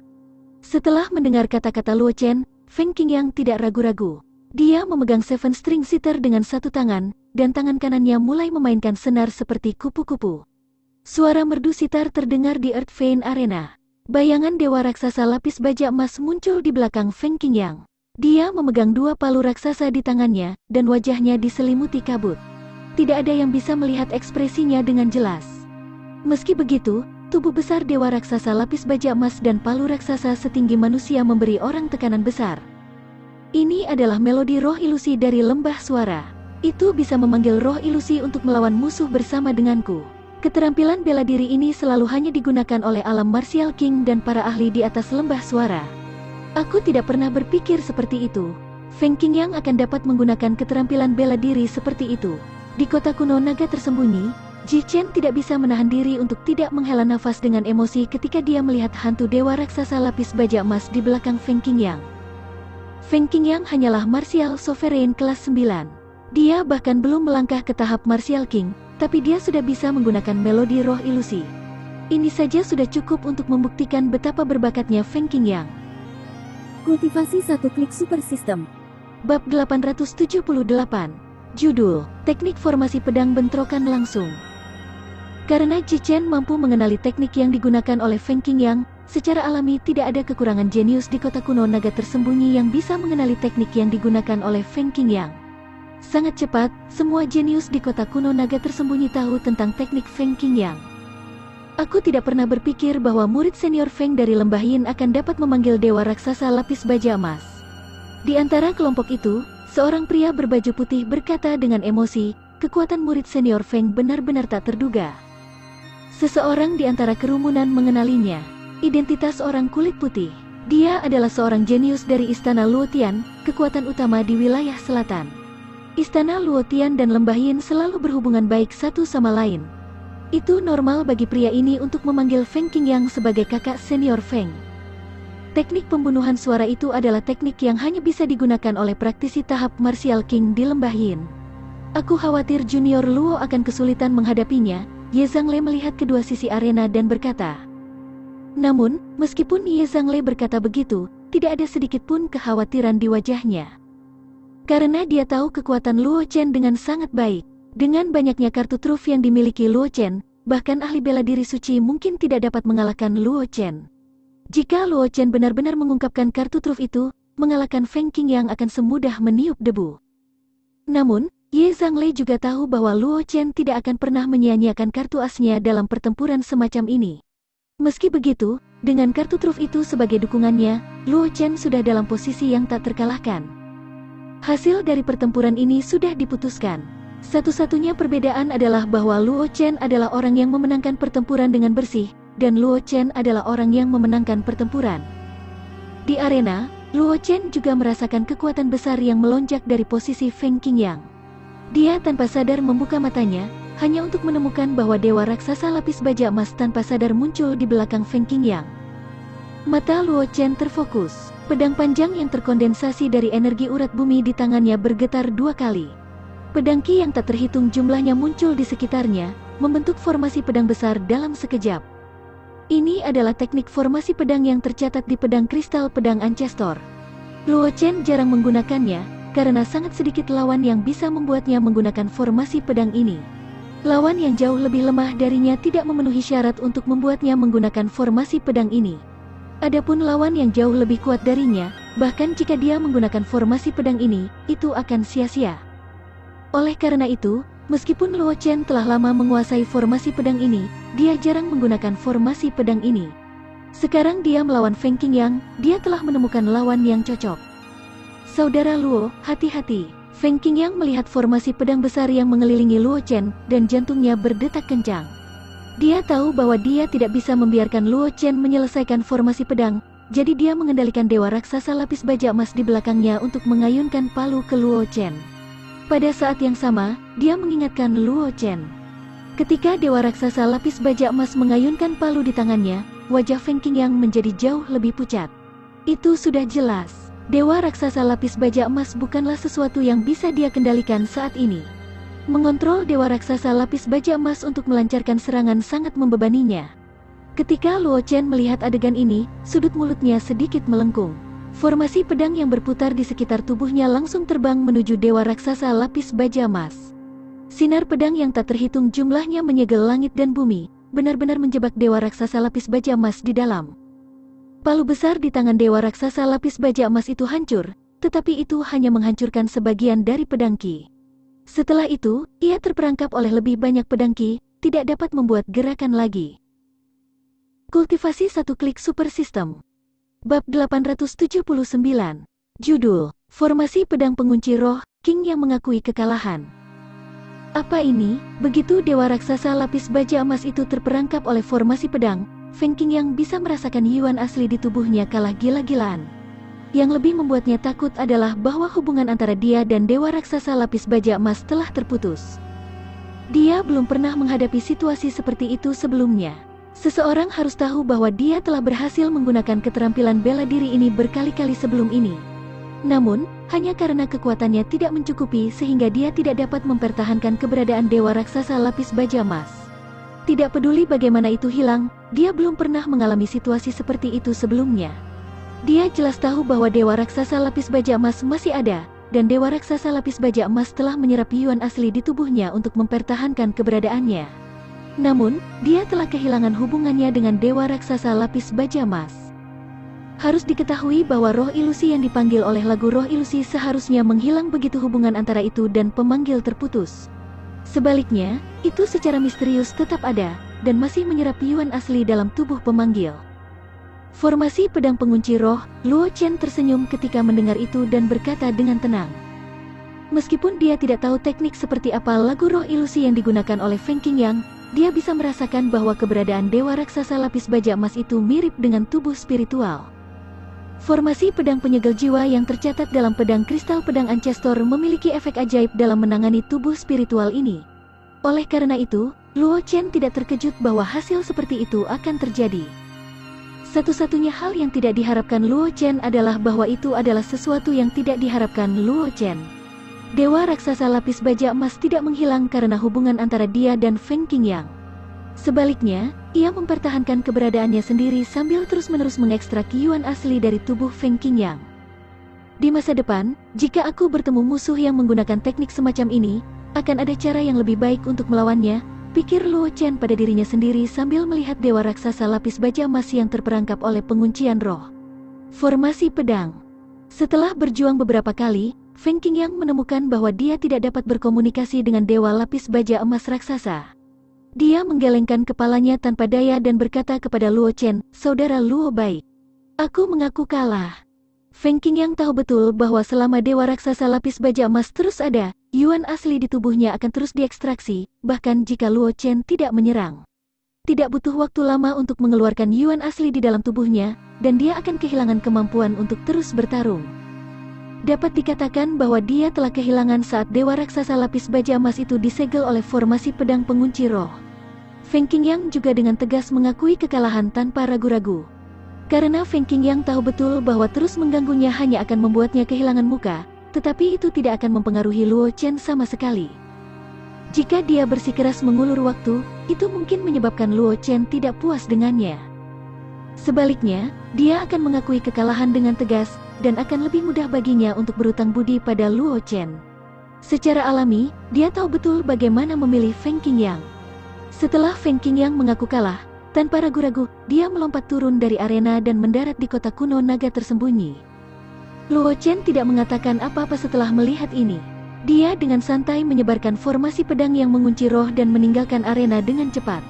Speaker 1: Setelah mendengar kata-kata Luo Chen, Feng Qingyang tidak ragu-ragu. Dia memegang Seven String Sitar dengan satu tangan, dan tangan kanannya mulai memainkan senar seperti kupu-kupu. Suara merdu sitar terdengar di Earth Vein Arena. Bayangan dewa raksasa lapis baja emas muncul di belakang Feng Qingyang. Dia memegang dua palu raksasa di tangannya, dan wajahnya diselimuti kabut. Tidak ada yang bisa melihat ekspresinya dengan jelas. Meski begitu, tubuh besar dewa raksasa lapis baja emas dan palu raksasa setinggi manusia memberi orang tekanan besar. Ini adalah melodi roh ilusi dari lembah suara. Itu bisa memanggil roh ilusi untuk melawan musuh bersama denganku. Keterampilan bela diri ini selalu hanya digunakan oleh alam martial king dan para ahli di atas lembah suara. Aku tidak pernah berpikir seperti itu. Feng Qingyang akan dapat menggunakan keterampilan bela diri seperti itu. Di kota kuno naga tersembunyi, Ji Chen tidak bisa menahan diri untuk tidak menghela nafas dengan emosi ketika dia melihat hantu dewa raksasa lapis baja emas di belakang Feng Qingyang. Feng Qingyang hanyalah martial sovereign kelas 9. Dia bahkan belum melangkah ke tahap martial king, tapi dia sudah bisa menggunakan melodi roh ilusi. Ini saja sudah cukup untuk membuktikan betapa berbakatnya Feng Qingyang.
Speaker 2: Kultivasi satu klik super system.
Speaker 1: Bab 878. Judul, Teknik Formasi Pedang Bentrokan Langsung. Karena Ji Chen mampu mengenali teknik yang digunakan oleh Feng Qingyang, secara alami tidak ada kekurangan jenius di kota kuno naga tersembunyi yang bisa mengenali teknik yang digunakan oleh Feng Qingyang. Sangat cepat, semua jenius di kota kuno naga tersembunyi tahu tentang teknik Feng Qingyang. Aku tidak pernah berpikir bahwa murid senior Feng dari Lembah Yin akan dapat memanggil dewa raksasa lapis baja emas. Di antara kelompok itu, seorang pria berbaju putih berkata dengan emosi, kekuatan murid senior Feng benar-benar tak terduga. Seseorang di antara kerumunan mengenalinya, identitas orang kulit putih. Dia adalah seorang jenius dari Istana Luotian, kekuatan utama di wilayah selatan. Istana Luotian dan Lembah Yin selalu berhubungan baik satu sama lain. Itu normal bagi pria ini untuk memanggil Feng Qingyang sebagai kakak senior Feng. Teknik pembunuhan suara itu adalah teknik yang hanya bisa digunakan oleh praktisi tahap Martial King di Lembah Yin. Aku khawatir Junior Luo akan kesulitan menghadapinya. Ye Zhangle melihat kedua sisi arena dan berkata. Namun, meskipun Ye Zhangle berkata begitu, tidak ada sedikit pun kekhawatiran di wajahnya. Karena dia tahu kekuatan Luo Chen dengan sangat baik. Dengan banyaknya kartu truf yang dimiliki Luo Chen, bahkan ahli bela diri suci mungkin tidak dapat mengalahkan Luo Chen. Jika Luo Chen benar-benar mengungkapkan kartu truf itu, mengalahkan Feng Qingyang akan semudah meniup debu. Namun, Ye Zhangle juga tahu bahwa Luo Chen tidak akan pernah menyia-nyiakan kartu asnya dalam pertempuran semacam ini. Meski begitu, dengan kartu truf itu sebagai dukungannya, Luo Chen sudah dalam posisi yang tak terkalahkan. Hasil dari pertempuran ini sudah diputuskan. Satu-satunya perbedaan adalah bahwa Luo Chen adalah orang yang memenangkan pertempuran dengan bersih, dan Luo Chen adalah orang yang memenangkan pertempuran. Di arena, Luo Chen juga merasakan kekuatan besar yang melonjak dari posisi Feng Qingyang. Dia tanpa sadar membuka matanya, hanya untuk menemukan bahwa dewa raksasa lapis baja emas tanpa sadar muncul di belakang Feng Qingyang. Mata Luo Chen terfokus, pedang panjang yang terkondensasi dari energi urat bumi di tangannya bergetar 2 kali. Pedang Qi yang tak terhitung jumlahnya muncul di sekitarnya, membentuk formasi pedang besar dalam sekejap. Ini adalah teknik formasi pedang yang tercatat di pedang kristal pedang Ancestor. Luo Chen jarang menggunakannya, karena sangat sedikit lawan yang bisa membuatnya menggunakan formasi pedang ini. Lawan yang jauh lebih lemah darinya tidak memenuhi syarat untuk membuatnya menggunakan formasi pedang ini. Adapun lawan yang jauh lebih kuat darinya, bahkan jika dia menggunakan formasi pedang ini, itu akan sia-sia. Oleh karena itu, meskipun Luo Chen telah lama menguasai formasi pedang ini, dia jarang menggunakan formasi pedang ini. Sekarang dia melawan Feng Qingyang, dia telah menemukan lawan yang cocok. Saudara Luo, hati-hati. Feng Qingyang melihat formasi pedang besar yang mengelilingi Luo Chen, dan jantungnya berdetak kencang. Dia tahu bahwa dia tidak bisa membiarkan Luo Chen menyelesaikan formasi pedang, jadi dia mengendalikan dewa raksasa lapis baja emas di belakangnya untuk mengayunkan palu ke Luo Chen. Pada saat yang sama, dia mengingatkan Luo Chen. Ketika dewa raksasa lapis baja emas mengayunkan palu di tangannya, wajah Feng Qingyang menjadi jauh lebih pucat. Itu sudah jelas, dewa raksasa lapis baja emas bukanlah sesuatu yang bisa dia kendalikan saat ini. Mengontrol dewa raksasa lapis baja emas untuk melancarkan serangan sangat membebaninya. Ketika Luo Chen melihat adegan ini, sudut mulutnya sedikit melengkung. Formasi pedang yang berputar di sekitar tubuhnya langsung terbang menuju dewa raksasa lapis baja emas. Sinar pedang yang tak terhitung jumlahnya menyegel langit dan bumi, benar-benar menjebak dewa raksasa lapis baja emas di dalam. Palu besar di tangan dewa raksasa lapis baja emas itu hancur, tetapi itu hanya menghancurkan sebagian dari pedang Qi. Setelah itu, ia terperangkap oleh lebih banyak pedang Qi, tidak dapat membuat gerakan lagi. Kultivasi satu klik super system. Bab 879. Judul, Formasi Pedang Pengunci Roh, King yang mengakui kekalahan. Apa ini? Begitu dewa raksasa lapis baja emas itu terperangkap oleh formasi pedang, Feng Qingyang bisa merasakan Yuan asli di tubuhnya kalah gila-gilaan. Yang lebih membuatnya takut adalah bahwa hubungan antara dia dan dewa raksasa lapis baja emas telah terputus. Dia belum pernah menghadapi situasi seperti itu sebelumnya. Seseorang harus tahu bahwa dia telah berhasil menggunakan keterampilan bela diri ini berkali-kali sebelum ini. Namun, hanya karena kekuatannya tidak mencukupi sehingga dia tidak dapat mempertahankan keberadaan dewa raksasa lapis baja emas. Tidak peduli bagaimana itu hilang, dia belum pernah mengalami situasi seperti itu sebelumnya. Dia jelas tahu bahwa Dewa Raksasa Lapis Baja Emas masih ada, dan Dewa Raksasa Lapis Baja Emas telah menyerap Yuan asli di tubuhnya untuk mempertahankan keberadaannya. Namun, dia telah kehilangan hubungannya dengan Dewa Raksasa Lapis Baja Emas. Harus diketahui bahwa roh ilusi yang dipanggil oleh lagu roh ilusi seharusnya menghilang begitu hubungan antara itu dan pemanggil terputus. Sebaliknya, itu secara misterius tetap ada, dan masih menyerap Yuan asli dalam tubuh pemanggil. Formasi pedang pengunci roh, Luo Chen tersenyum ketika mendengar itu dan berkata dengan tenang. Meskipun dia tidak tahu teknik seperti apa lagu roh ilusi yang digunakan oleh Feng Qingyang, dia bisa merasakan bahwa keberadaan Dewa Raksasa Lapis Baja Emas itu mirip dengan tubuh spiritual. Formasi pedang penyegel jiwa yang tercatat dalam pedang kristal pedang Ancestor memiliki efek ajaib dalam menangani tubuh spiritual ini. Oleh karena itu, Luo Chen tidak terkejut bahwa hasil seperti itu akan terjadi. Satu-satunya hal yang tidak diharapkan Luo Chen adalah bahwa itu adalah sesuatu yang tidak diharapkan Luo Chen. Dewa Raksasa Lapis Baja Emas tidak menghilang karena hubungan antara dia dan Feng Qingyang. Sebaliknya, ia mempertahankan keberadaannya sendiri sambil terus-menerus mengekstrak Yuan asli dari tubuh Feng Qingyang. Di masa depan, jika aku bertemu musuh yang menggunakan teknik semacam ini, akan ada cara yang lebih baik untuk melawannya, pikir Luo Chen pada dirinya sendiri sambil melihat Dewa Raksasa Lapis Baja Emas yang terperangkap oleh penguncian roh. Formasi pedang. Setelah berjuang beberapa kali, Feng Qingyang menemukan bahwa dia tidak dapat berkomunikasi dengan Dewa Lapis Baja Emas raksasa. Dia menggelengkan kepalanya tanpa daya dan berkata kepada Luo Chen, "Saudara Luo baik. Aku mengaku kalah." Feng Qingyang tahu betul bahwa selama Dewa Raksasa Lapis Baja Emas terus ada, Yuan asli di tubuhnya akan terus diekstraksi, bahkan jika Luo Chen tidak menyerang. Tidak butuh waktu lama untuk mengeluarkan Yuan asli di dalam tubuhnya, dan dia akan kehilangan kemampuan untuk terus bertarung. Dapat dikatakan bahwa dia telah kehilangan saat Dewa Raksasa Lapis Baja Emas itu disegel oleh formasi pedang pengunci roh. Feng Qingyang juga dengan tegas mengakui kekalahan tanpa ragu-ragu. Karena Feng Qingyang tahu betul bahwa terus mengganggunya hanya akan membuatnya kehilangan muka, tetapi itu tidak akan mempengaruhi Luo Chen sama sekali. Jika dia bersikeras mengulur waktu, itu mungkin menyebabkan Luo Chen tidak puas dengannya. Sebaliknya, dia akan mengakui kekalahan dengan tegas, dan akan lebih mudah baginya untuk berutang budi pada Luo Chen. Secara alami, dia tahu betul bagaimana memilih Feng Qingyang. Setelah Feng Qingyang mengaku kalah, tanpa ragu-ragu, dia melompat turun dari arena dan mendarat di kota kuno naga tersembunyi. Luo Chen tidak mengatakan apa-apa setelah melihat ini. Dia dengan santai menyebarkan formasi pedang yang mengunci roh dan meninggalkan arena dengan cepat.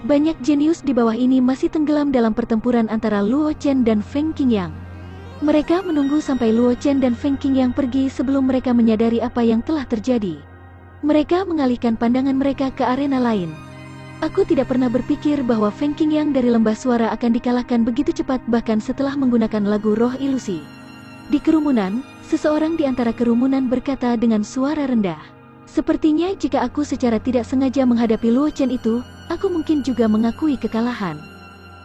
Speaker 1: Banyak jenius di bawah ini masih tenggelam dalam pertempuran antara Luo Chen dan Feng Qingyang. Mereka menunggu sampai Luo Chen dan Feng Qingyang pergi sebelum mereka menyadari apa yang telah terjadi. Mereka mengalihkan pandangan mereka ke arena lain. Aku tidak pernah berpikir bahwa Feng Qingyang dari lembah suara akan dikalahkan begitu cepat bahkan setelah menggunakan lagu roh ilusi. Di kerumunan, seseorang di antara kerumunan berkata dengan suara rendah, "Sepertinya jika aku secara tidak sengaja menghadapi Luo Chen itu, aku mungkin juga mengakui kekalahan.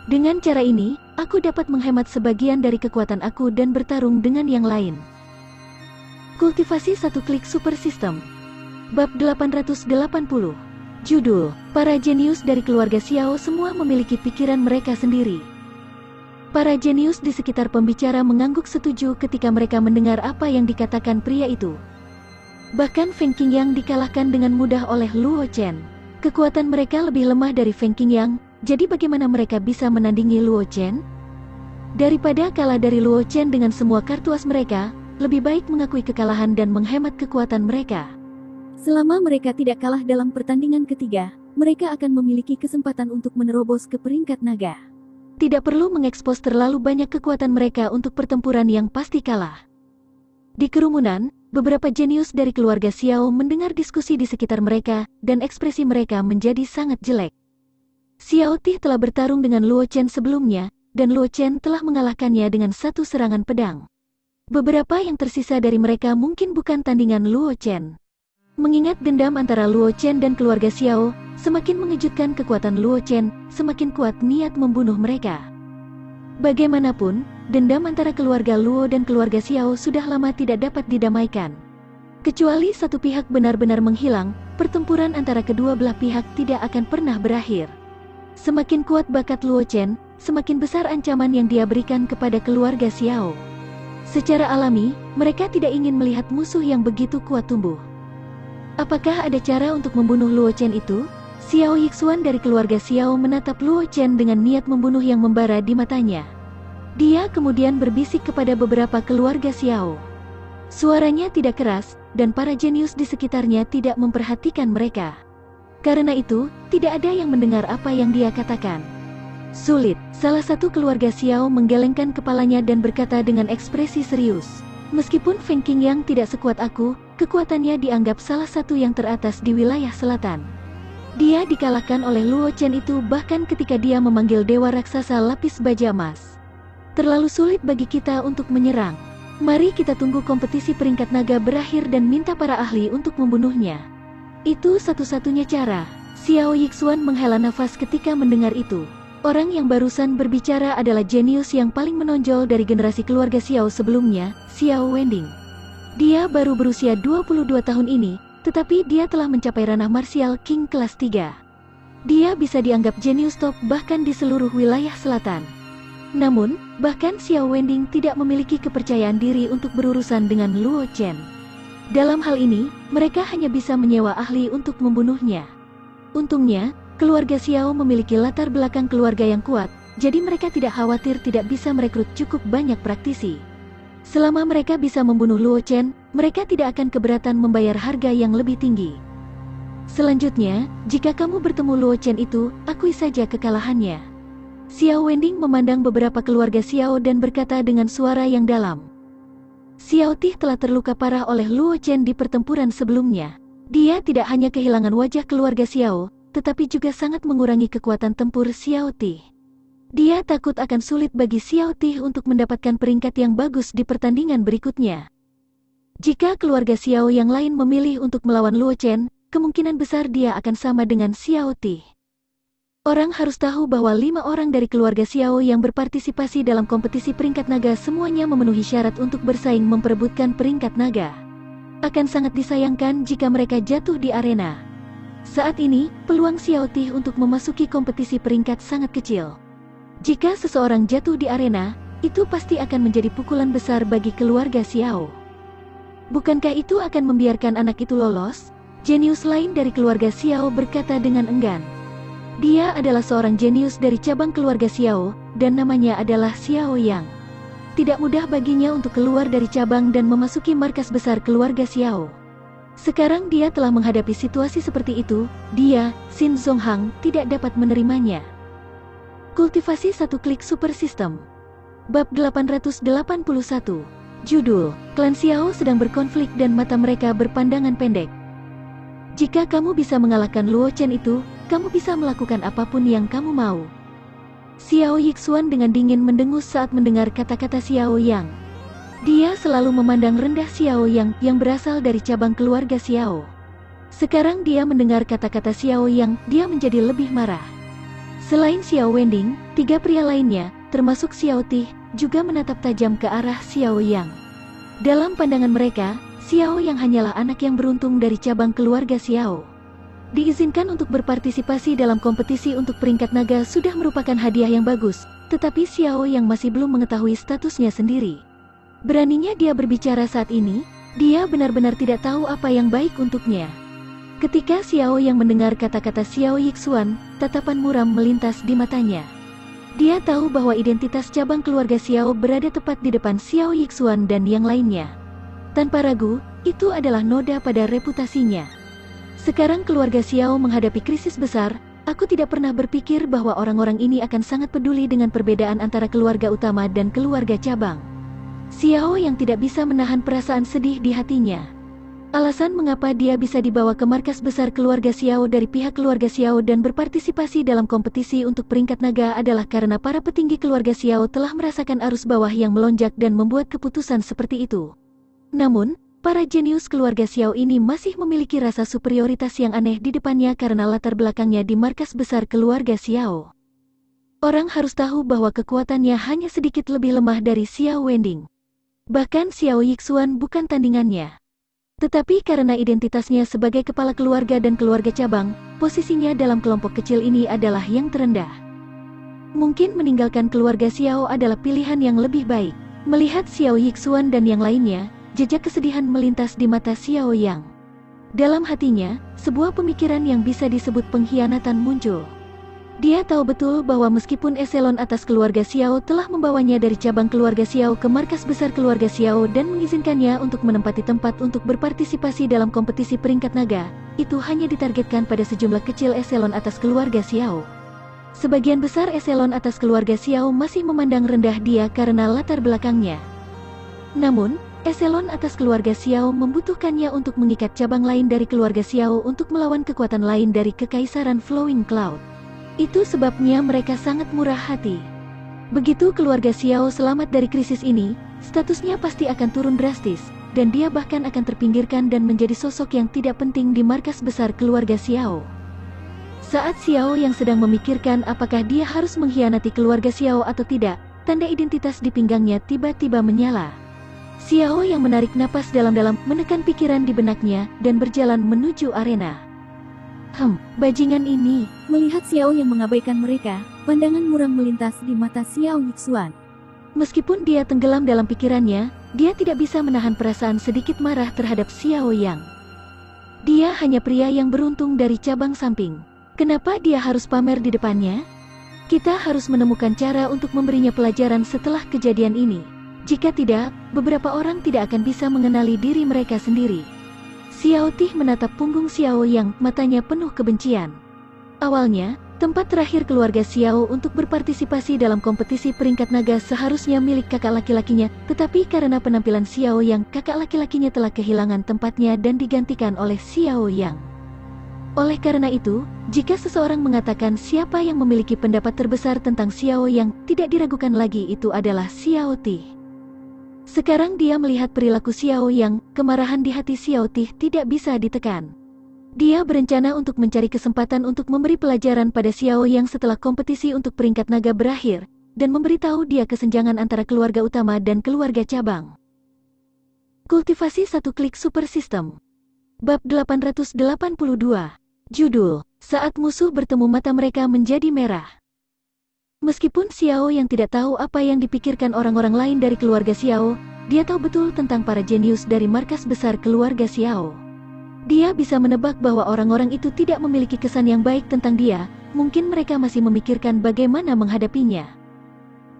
Speaker 1: Dengan cara ini, aku dapat menghemat sebagian dari kekuatan aku dan bertarung dengan yang lain." Kultivasi satu klik super system. Bab 880. Judul, para jenius dari keluarga Xiao semua memiliki pikiran mereka sendiri. Para jenius di sekitar pembicara mengangguk setuju ketika mereka mendengar apa yang dikatakan pria itu. Bahkan Feng Qingyang dikalahkan dengan mudah oleh Luo Chen. Kekuatan mereka lebih lemah dari Feng Qingyang, jadi bagaimana mereka bisa menandingi Luo Chen? Daripada kalah dari Luo Chen dengan semua kartu as mereka, lebih baik mengakui kekalahan dan menghemat kekuatan mereka.
Speaker 2: Selama mereka tidak kalah dalam pertandingan ketiga, mereka akan memiliki kesempatan untuk menerobos ke peringkat naga.
Speaker 1: Tidak perlu mengekspos terlalu banyak kekuatan mereka untuk pertempuran yang pasti kalah. Di kerumunan, beberapa jenius dari keluarga Xiao mendengar diskusi di sekitar mereka, dan ekspresi mereka menjadi sangat jelek. Xiao Ti telah bertarung dengan Luo Chen sebelumnya, dan Luo Chen telah mengalahkannya dengan satu serangan pedang. Beberapa yang tersisa dari mereka mungkin bukan tandingan Luo Chen. Mengingat dendam antara Luo Chen dan keluarga Xiao, semakin mengejutkan kekuatan Luo Chen, semakin kuat niat membunuh mereka. Bagaimanapun, dendam antara keluarga Luo dan keluarga Xiao sudah lama tidak dapat didamaikan. Kecuali satu pihak benar-benar menghilang, pertempuran antara kedua belah pihak tidak akan pernah berakhir. Semakin kuat bakat Luo Chen, semakin besar ancaman yang dia berikan kepada keluarga Xiao. Secara alami, mereka tidak ingin melihat musuh yang begitu kuat tumbuh. Apakah ada cara untuk membunuh Luo Chen itu? Xiao Yixuan dari keluarga Xiao menatap Luo Chen dengan niat membunuh yang membara di matanya. Dia kemudian berbisik kepada beberapa keluarga Xiao. Suaranya tidak keras, dan para jenius di sekitarnya tidak memperhatikan mereka. Karena itu, tidak ada yang mendengar apa yang dia katakan. Sulit, salah satu keluarga Xiao menggelengkan kepalanya dan berkata dengan ekspresi serius. Meskipun Feng Qingyang tidak sekuat aku, kekuatannya dianggap salah satu yang teratas di wilayah selatan. Dia dikalahkan oleh Luo Chen itu bahkan ketika dia memanggil dewa raksasa lapis baja emas. Terlalu sulit bagi kita untuk menyerang. Mari kita tunggu kompetisi peringkat naga berakhir dan minta para ahli untuk membunuhnya. Itu satu-satunya cara. Xiao Yixuan menghela nafas ketika mendengar itu. Orang yang barusan berbicara adalah jenius yang paling menonjol dari generasi keluarga Xiao sebelumnya, Xiao Wending. Dia baru berusia 22 tahun ini, tetapi dia telah mencapai ranah martial king kelas 3. Dia bisa dianggap jenius top bahkan di seluruh wilayah selatan. Namun, bahkan Xiao Wending tidak memiliki kepercayaan diri untuk berurusan dengan Luo Chen. Dalam hal ini, mereka hanya bisa menyewa ahli untuk membunuhnya. Untungnya, keluarga Xiao memiliki latar belakang keluarga yang kuat, jadi mereka tidak khawatir tidak bisa merekrut cukup banyak praktisi. Selama mereka bisa membunuh Luo Chen, mereka tidak akan keberatan membayar harga yang lebih tinggi. Selanjutnya, jika kamu bertemu Luo Chen itu, akui saja kekalahannya. Xiao Wending memandang beberapa keluarga Xiao dan berkata dengan suara yang dalam. Xiao Ti telah terluka parah oleh Luo Chen di pertempuran sebelumnya. Dia tidak hanya kehilangan wajah keluarga Xiao, tetapi juga sangat mengurangi kekuatan tempur Xiao Ti. Dia takut akan sulit bagi Xiao Ti untuk mendapatkan peringkat yang bagus di pertandingan berikutnya. Jika keluarga Xiao yang lain memilih untuk melawan Luo Chen, kemungkinan besar dia akan sama dengan Xiao Ti. Orang harus tahu bahwa 5 orang dari keluarga Xiao yang berpartisipasi dalam kompetisi peringkat naga semuanya memenuhi syarat untuk bersaing memperebutkan peringkat naga. Akan sangat disayangkan jika mereka jatuh di arena. Saat ini, peluang Xiao Ti untuk memasuki kompetisi peringkat sangat kecil. Jika seseorang jatuh di arena, itu pasti akan menjadi pukulan besar bagi keluarga Xiao. Bukankah itu akan membiarkan anak itu lolos? Jenius lain dari keluarga Xiao berkata dengan enggan. Dia adalah seorang jenius dari cabang keluarga Xiao, dan namanya adalah Xiao Yang. Tidak mudah baginya untuk keluar dari cabang dan memasuki markas besar keluarga Xiao. Sekarang dia telah menghadapi situasi seperti itu, dia, Xin Zonghang, tidak dapat menerimanya. Kultivasi 1 klik super system. Bab 881. Judul, Klan Xiao sedang berkonflik dan mata mereka berpandangan pendek. Jika kamu bisa mengalahkan Luo Chen itu, kamu bisa melakukan apapun yang kamu mau. Xiao Yixuan dengan dingin mendengus saat mendengar kata-kata Xiao Yang. Dia selalu memandang rendah Xiao Yang yang berasal dari cabang keluarga Xiao. Sekarang dia mendengar kata-kata Xiao Yang, dia menjadi lebih marah. Selain Xiao Wending, 3 pria lainnya, termasuk Xiao Ti, juga menatap tajam ke arah Xiao Yang. Dalam pandangan mereka, Xiao Yang hanyalah anak yang beruntung dari cabang keluarga Xiao. Diizinkan untuk berpartisipasi dalam kompetisi untuk peringkat naga sudah merupakan hadiah yang bagus, tetapi Xiao Yang masih belum mengetahui statusnya sendiri. Beraninya dia berbicara saat ini, dia benar-benar tidak tahu apa yang baik untuknya. Ketika Xiao Yang mendengar kata-kata Xiao Yixuan, tatapan muram melintas di matanya. Dia tahu bahwa identitas cabang keluarga Xiao berada tepat di depan Xiao Yixuan dan yang lainnya. Tanpa ragu, itu adalah noda pada reputasinya. Sekarang keluarga Xiao menghadapi krisis besar, aku tidak pernah berpikir bahwa orang-orang ini akan sangat peduli dengan perbedaan antara keluarga utama dan keluarga cabang. Xiao yang tidak bisa menahan perasaan sedih di hatinya. Alasan mengapa dia bisa dibawa ke markas besar keluarga Xiao dari pihak keluarga Xiao dan berpartisipasi dalam kompetisi untuk peringkat naga adalah karena para petinggi keluarga Xiao telah merasakan arus bawah yang melonjak dan membuat keputusan seperti itu. Namun, para jenius keluarga Xiao ini masih memiliki rasa superioritas yang aneh di depannya karena latar belakangnya di markas besar keluarga Xiao. Orang harus tahu bahwa kekuatannya hanya sedikit lebih lemah dari Xiao Wending. Bahkan Xiao Yixuan bukan tandingannya. Tetapi karena identitasnya sebagai kepala keluarga dan keluarga cabang, posisinya dalam kelompok kecil ini adalah yang terendah. Mungkin meninggalkan keluarga Xiao adalah pilihan yang lebih baik. Melihat Xiao Yixuan dan yang lainnya, jejak kesedihan melintas di mata Xiao Yang. Dalam hatinya, sebuah pemikiran yang bisa disebut pengkhianatan muncul. Dia tahu betul bahwa meskipun eselon atas keluarga Xiao telah membawanya dari cabang keluarga Xiao ke markas besar keluarga Xiao dan mengizinkannya untuk menempati tempat untuk berpartisipasi dalam kompetisi peringkat naga, itu hanya ditargetkan pada sejumlah kecil eselon atas keluarga Xiao. Sebagian besar eselon atas keluarga Xiao masih memandang rendah dia karena latar belakangnya. Namun, eselon atas keluarga Xiao membutuhkannya untuk mengikat cabang lain dari keluarga Xiao untuk melawan kekuatan lain dari Kekaisaran Flowing Cloud. Itu sebabnya mereka sangat murah hati. Begitu keluarga Xiao selamat dari krisis ini, statusnya pasti akan turun drastis, dan dia bahkan akan terpinggirkan dan menjadi sosok yang tidak penting di markas besar keluarga Xiao. Saat Xiao yang sedang memikirkan apakah dia harus mengkhianati keluarga Xiao atau tidak, tanda identitas di pinggangnya tiba-tiba menyala. Xiao yang menarik napas dalam-dalam menekan pikiran di benaknya dan berjalan menuju arena. Bajingan ini.
Speaker 2: Melihat Xiao yang mengabaikan mereka, pandangan muram melintas di mata Xiao Yixuan.
Speaker 1: Meskipun dia tenggelam dalam pikirannya, dia tidak bisa menahan perasaan sedikit marah terhadap Xiao Yang. Dia hanya pria yang beruntung dari cabang samping. Kenapa dia harus pamer di depannya? Kita harus menemukan cara untuk memberinya pelajaran setelah kejadian ini. Jika tidak, beberapa orang tidak akan bisa mengenali diri mereka sendiri. Xiao Tih menatap punggung Xiao Yang, matanya penuh kebencian. Awalnya, tempat terakhir keluarga Xiao untuk berpartisipasi dalam kompetisi peringkat naga seharusnya milik kakak laki-lakinya, tetapi karena penampilan Xiao Yang, kakak laki-lakinya telah kehilangan tempatnya dan digantikan oleh Xiao Yang. Oleh karena itu, jika seseorang mengatakan siapa yang memiliki pendapat terbesar tentang Xiao Yang, tidak diragukan lagi itu adalah Xiao Tih. Sekarang dia melihat perilaku Xiao Yang, kemarahan di hati Xiao Tih tidak bisa ditekan. Dia berencana untuk mencari kesempatan untuk memberi pelajaran pada Xiao Yang setelah kompetisi untuk peringkat naga berakhir, dan memberitahu dia kesenjangan antara keluarga utama dan keluarga cabang. Kultivasi satu klik super system. Bab 882. Judul, saat musuh bertemu mata mereka menjadi merah. Meskipun Xiao yang tidak tahu apa yang dipikirkan orang-orang lain dari keluarga Xiao, dia tahu betul tentang para jenius dari markas besar keluarga Xiao. Dia bisa menebak bahwa orang-orang itu tidak memiliki kesan yang baik tentang dia, mungkin mereka masih memikirkan bagaimana menghadapinya.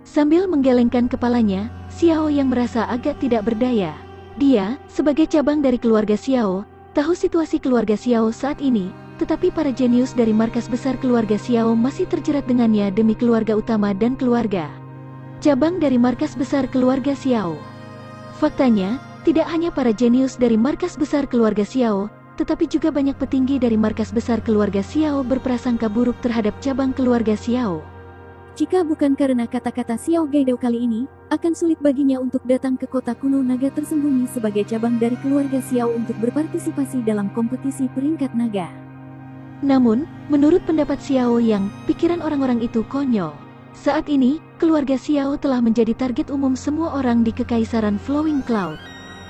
Speaker 1: Sambil menggelengkan kepalanya, Xiao yang merasa agak tidak berdaya. Dia, sebagai cabang dari keluarga Xiao, tahu situasi keluarga Xiao saat ini, tetapi para jenius dari markas besar keluarga Xiao masih terjerat dengannya demi keluarga utama dan keluarga cabang dari markas besar keluarga Xiao. Faktanya, tidak hanya para jenius dari markas besar keluarga Xiao, tetapi juga banyak petinggi dari markas besar keluarga Xiao berprasangka buruk terhadap cabang keluarga Xiao.
Speaker 2: Jika bukan karena kata-kata Xiao Gaidao kali ini, akan sulit baginya untuk datang ke kota kuno naga tersembunyi sebagai cabang dari keluarga Xiao untuk berpartisipasi dalam kompetisi peringkat naga.
Speaker 1: Namun, menurut pendapat Xiao Yang, pikiran orang-orang itu konyol. Saat ini, keluarga Xiao telah menjadi target umum semua orang di Kekaisaran Flowing Cloud.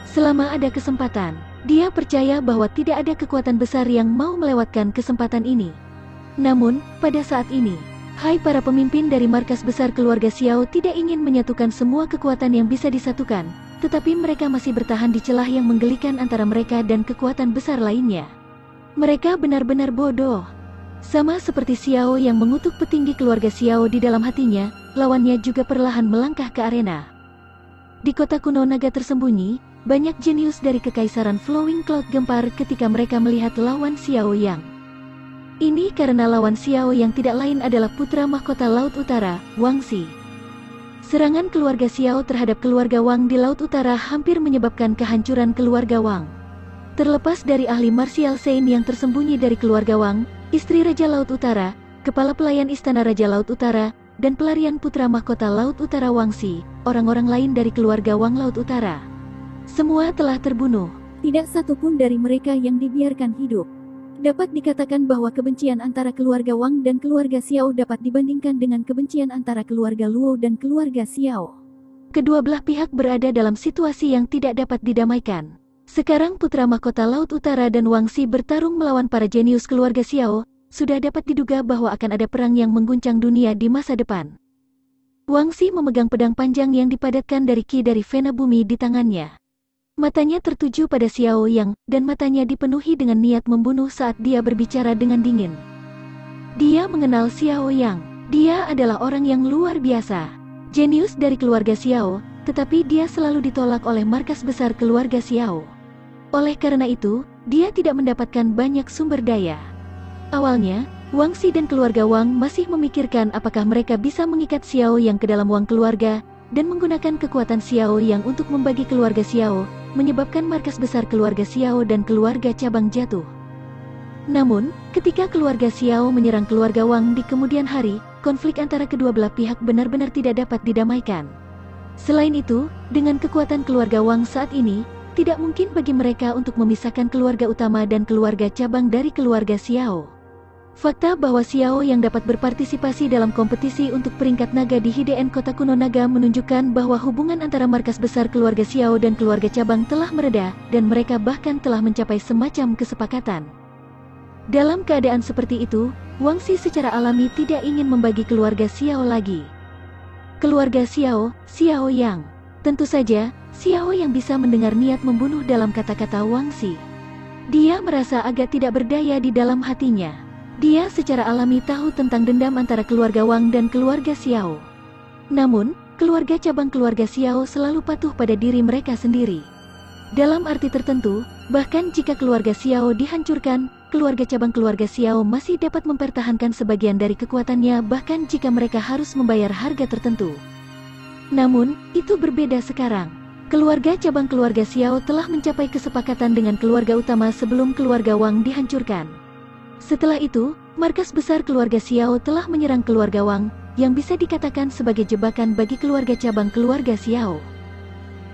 Speaker 1: Selama ada kesempatan, dia percaya bahwa tidak ada kekuatan besar yang mau melewatkan kesempatan ini. Namun, pada saat ini, hai para pemimpin dari markas besar keluarga Xiao tidak ingin menyatukan semua kekuatan yang bisa disatukan, tetapi mereka masih bertahan di celah yang menggelikan antara mereka dan kekuatan besar lainnya. Mereka benar-benar bodoh. Sama seperti Xiao yang mengutuk petinggi keluarga Xiao di dalam hatinya, lawannya juga perlahan melangkah ke arena. Di kota kuno naga tersembunyi, banyak jenius dari Kekaisaran Flowing Cloud gempar ketika mereka melihat lawan Xiao Yang. Ini karena lawan Xiao yang tidak lain adalah putra mahkota Laut Utara, Wang Xi. Serangan keluarga Xiao terhadap keluarga Wang di Laut Utara hampir menyebabkan kehancuran keluarga Wang. Terlepas dari ahli martial Sein yang tersembunyi dari keluarga Wang, istri Raja Laut Utara, kepala pelayan Istana Raja Laut Utara, dan pelarian putra mahkota Laut Utara Wang Xi, orang-orang lain dari keluarga Wang Laut Utara. Semua telah terbunuh.
Speaker 2: Tidak satu pun dari mereka yang dibiarkan hidup. Dapat dikatakan bahwa kebencian antara keluarga Wang dan keluarga Xiao dapat dibandingkan dengan kebencian antara keluarga Luo dan keluarga Xiao.
Speaker 1: Kedua belah pihak berada dalam situasi yang tidak dapat didamaikan. Sekarang putra mahkota Laut Utara dan Wang Xi bertarung melawan para jenius keluarga Xiao, sudah dapat diduga bahwa akan ada perang yang mengguncang dunia di masa depan. Wang Xi memegang pedang panjang yang dipadatkan dari ki dari Vena Bumi di tangannya. Matanya tertuju pada Xiao Yang, dan matanya dipenuhi dengan niat membunuh saat dia berbicara dengan dingin. Dia mengenal Xiao Yang. Dia adalah orang yang luar biasa. Jenius dari keluarga Xiao, tetapi dia selalu ditolak oleh markas besar keluarga Xiao. Oleh karena itu, dia tidak mendapatkan banyak sumber daya. Awalnya, Wang Xi dan keluarga Wang masih memikirkan apakah mereka bisa mengikat Xiao Yang ke dalam Wang keluarga, dan menggunakan kekuatan Xiao Yang untuk membagi keluarga Xiao, menyebabkan markas besar keluarga Xiao dan keluarga cabang jatuh. Namun, ketika keluarga Xiao menyerang keluarga Wang di kemudian hari, konflik antara kedua belah pihak benar-benar tidak dapat didamaikan. Selain itu, dengan kekuatan keluarga Wang saat ini, tidak mungkin bagi mereka untuk memisahkan keluarga utama dan keluarga cabang dari keluarga Xiao. Fakta bahwa Xiao yang dapat berpartisipasi dalam kompetisi untuk peringkat naga di Hiden Kota Kuno Naga menunjukkan bahwa hubungan antara markas besar keluarga Xiao dan keluarga cabang telah mereda, dan mereka bahkan telah mencapai semacam kesepakatan. Dalam keadaan seperti itu, Wang Xi secara alami tidak ingin membagi keluarga Xiao lagi. Keluarga Xiao, Xiao Yang. Tentu saja, Xiao yang bisa mendengar niat membunuh dalam kata-kata Wang Xi. Dia merasa agak tidak berdaya di dalam hatinya. Dia secara alami tahu tentang dendam antara keluarga Wang dan keluarga Xiao. Namun, keluarga cabang keluarga Xiao selalu patuh pada diri mereka sendiri. Dalam arti tertentu, bahkan jika keluarga Xiao dihancurkan, keluarga cabang keluarga Xiao masih dapat mempertahankan sebagian dari kekuatannya bahkan jika mereka harus membayar harga tertentu. Namun, itu berbeda sekarang. Keluarga cabang keluarga Xiao telah mencapai kesepakatan dengan keluarga utama sebelum keluarga Wang dihancurkan. Setelah itu, markas besar keluarga Xiao telah menyerang keluarga Wang, yang bisa dikatakan sebagai jebakan bagi keluarga cabang keluarga Xiao.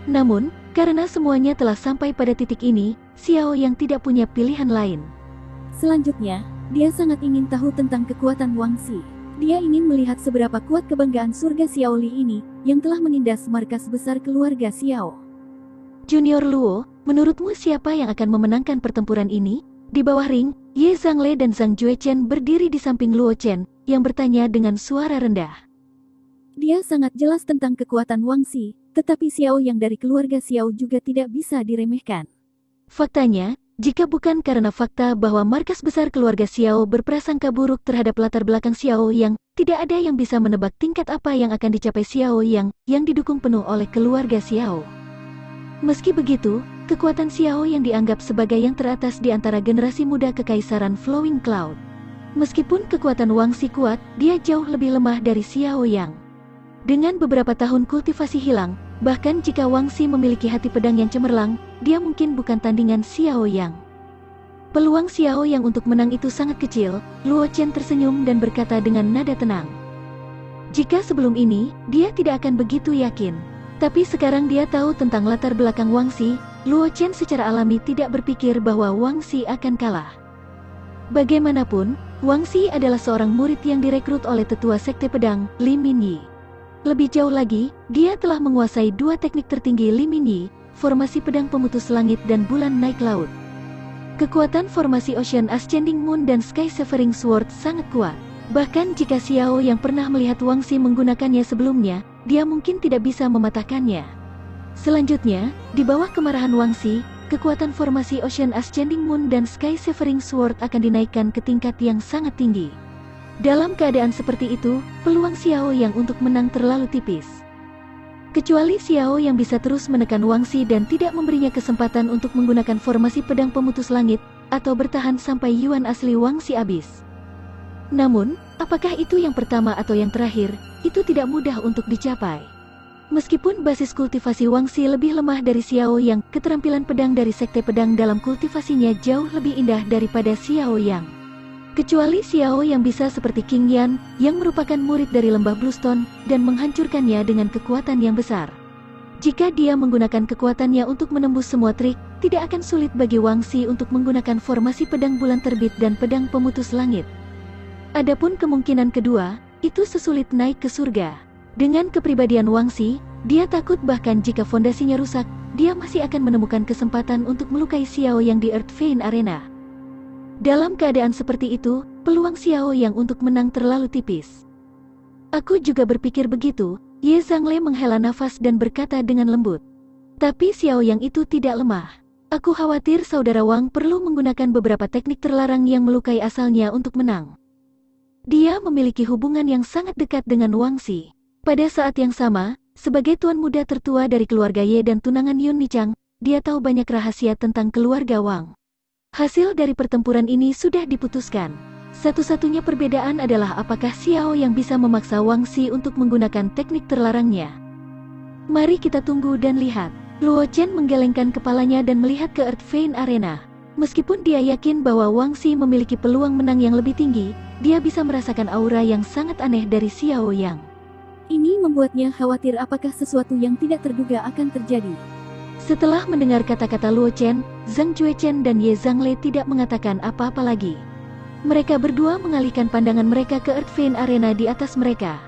Speaker 1: Namun, karena semuanya telah sampai pada titik ini, Xiao yang tidak punya pilihan lain.
Speaker 2: Selanjutnya, dia sangat ingin tahu tentang kekuatan Wang Xi. Dia ingin melihat seberapa kuat kebanggaan surga Xiao Li ini, yang telah menindas markas besar keluarga Xiao.
Speaker 1: Junior Luo, menurutmu siapa yang akan memenangkan pertempuran ini? Di bawah ring, Ye Zhangle dan Zhang Juechen berdiri di samping Luo Chen, yang bertanya dengan suara rendah.
Speaker 2: Dia sangat jelas tentang kekuatan Wang Xi, tetapi Xiao yang dari keluarga Xiao juga tidak bisa diremehkan.
Speaker 1: Faktanya, jika bukan karena fakta bahwa markas besar keluarga Xiao berprasangka buruk terhadap latar belakang Xiao Yang, tidak ada yang bisa menebak tingkat apa yang akan dicapai Xiao Yang didukung penuh oleh keluarga Xiao. Meski begitu, kekuatan Xiao yang dianggap sebagai yang teratas di antara generasi muda Kekaisaran Flowing Cloud. Meskipun kekuatan Wang Xi kuat, dia jauh lebih lemah dari Xiao Yang. Dengan beberapa tahun kultivasi hilang, bahkan jika Wang Xi memiliki hati pedang yang cemerlang, dia mungkin bukan tandingan Xiao Yang. Peluang Xiao Yang untuk menang itu sangat kecil. Luo Chen tersenyum dan berkata dengan nada tenang. Jika sebelum ini, dia tidak akan begitu yakin. Tapi sekarang dia tahu tentang latar belakang Wang Xi, Luo Chen secara alami tidak berpikir bahwa Wang Xi akan kalah. Bagaimanapun, Wang Xi adalah seorang murid yang direkrut oleh tetua sekte pedang, Li Minyi. Lebih jauh lagi, dia telah menguasai dua teknik tertinggi Li Minyi, formasi pedang pemutus langit dan bulan naik laut. Kekuatan formasi Ocean Ascending Moon dan Sky Severing Sword sangat kuat. Bahkan jika Xiao yang pernah melihat Wang Xi menggunakannya sebelumnya, dia mungkin tidak bisa mematahkannya. Selanjutnya, di bawah kemarahan Wang Xi, kekuatan formasi Ocean Ascending Moon dan Sky Severing Sword akan dinaikkan ke tingkat yang sangat tinggi. Dalam keadaan seperti itu, peluang Xiao yang untuk menang terlalu tipis. Kecuali Xiao yang bisa terus menekan Wang Xi dan tidak memberinya kesempatan untuk menggunakan formasi pedang pemutus langit, atau bertahan sampai Yuan asli Wang Xi habis. Namun, apakah itu yang pertama atau yang terakhir, itu tidak mudah untuk dicapai. Meskipun basis kultivasi Wang Xi lebih lemah dari Xiao Yang, keterampilan pedang dari sekte pedang dalam kultivasinya jauh lebih indah daripada Xiao Yang. Kecuali Xiao yang bisa seperti King Yan, yang merupakan murid dari lembah Bluestone, dan menghancurkannya dengan kekuatan yang besar. Jika dia menggunakan kekuatannya untuk menembus semua trik, tidak akan sulit bagi Wang Xi untuk menggunakan formasi pedang bulan terbit dan pedang pemutus langit. Adapun kemungkinan kedua, itu sesulit naik ke surga. Dengan kepribadian Wang Xi, dia takut bahkan jika fondasinya rusak, dia masih akan menemukan kesempatan untuk melukai Xiao yang di Earth Vein Arena. Dalam keadaan seperti itu, peluang Xiao Yang untuk menang terlalu tipis. Aku juga berpikir begitu, Ye Zhangle menghela nafas dan berkata dengan lembut. Tapi Xiao Yang itu tidak lemah. Aku khawatir saudara Wang perlu menggunakan beberapa teknik terlarang yang melukai asalnya untuk menang. Dia memiliki hubungan yang sangat dekat dengan Wang Xi. Pada saat yang sama, sebagai tuan muda tertua dari keluarga Ye dan tunangan Yun Nichang, dia tahu banyak rahasia tentang keluarga Wang. Hasil dari pertempuran ini sudah diputuskan. Satu-satunya perbedaan adalah apakah Xiao Yang bisa memaksa Wang Xi untuk menggunakan teknik terlarangnya. Mari kita tunggu dan lihat. Luo Chen menggelengkan kepalanya dan melihat ke Earth Vein Arena. Meskipun dia yakin bahwa Wang Xi memiliki peluang menang yang lebih tinggi, dia bisa merasakan aura yang sangat aneh dari Xiao Yang.
Speaker 2: Ini membuatnya khawatir apakah sesuatu yang tidak terduga akan terjadi.
Speaker 1: Setelah mendengar kata-kata Luo Chen, Zhang Juechen dan Ye Zhangle tidak mengatakan apa-apa lagi. Mereka berdua mengalihkan pandangan mereka ke Earth Vein Arena di atas mereka.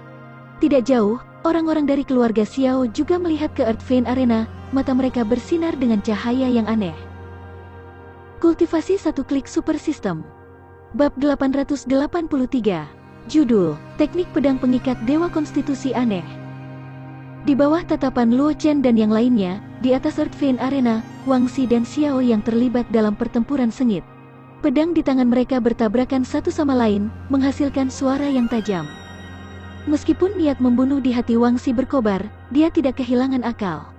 Speaker 1: Tidak jauh, orang-orang dari keluarga Xiao juga melihat ke Earth Vein Arena, mata mereka bersinar dengan cahaya yang aneh. Kultivasi satu klik super system. Bab 883. Judul, Teknik Pedang Pengikat Dewa Konstitusi Aneh. Di bawah tatapan Luo Chen dan yang lainnya, di atas Earth Vein Arena, Wang Xi dan Xiao yang terlibat dalam pertempuran sengit. Pedang di tangan mereka bertabrakan satu sama lain, menghasilkan suara yang tajam. Meskipun niat membunuh di hati Wang Xi berkobar, dia tidak kehilangan akal.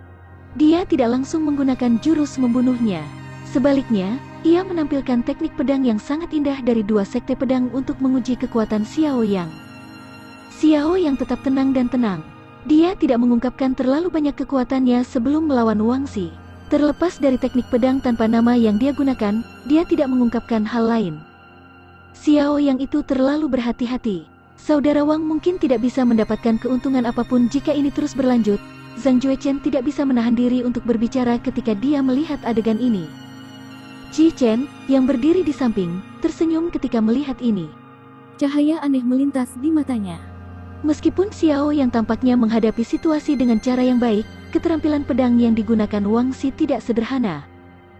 Speaker 1: Dia tidak langsung menggunakan jurus membunuhnya. Sebaliknya, ia menampilkan teknik pedang yang sangat indah dari dua sekte pedang untuk menguji kekuatan Xiao Yang. Xiao Yang tetap tenang dan tenang. Dia tidak mengungkapkan terlalu banyak kekuatannya sebelum melawan Wang Xi. Terlepas dari teknik pedang tanpa nama yang dia gunakan, dia tidak mengungkapkan hal lain. Xiao Yang itu terlalu berhati-hati. Saudara Wang mungkin tidak bisa mendapatkan keuntungan apapun jika ini terus berlanjut. Zhang Juechen tidak bisa menahan diri untuk berbicara ketika dia melihat adegan ini. Qi Chen, yang berdiri di samping, tersenyum ketika melihat ini.
Speaker 2: Cahaya aneh melintas di matanya.
Speaker 1: Meskipun Xiao yang tampaknya menghadapi situasi dengan cara yang baik, keterampilan pedang yang digunakan Wang Xi tidak sederhana.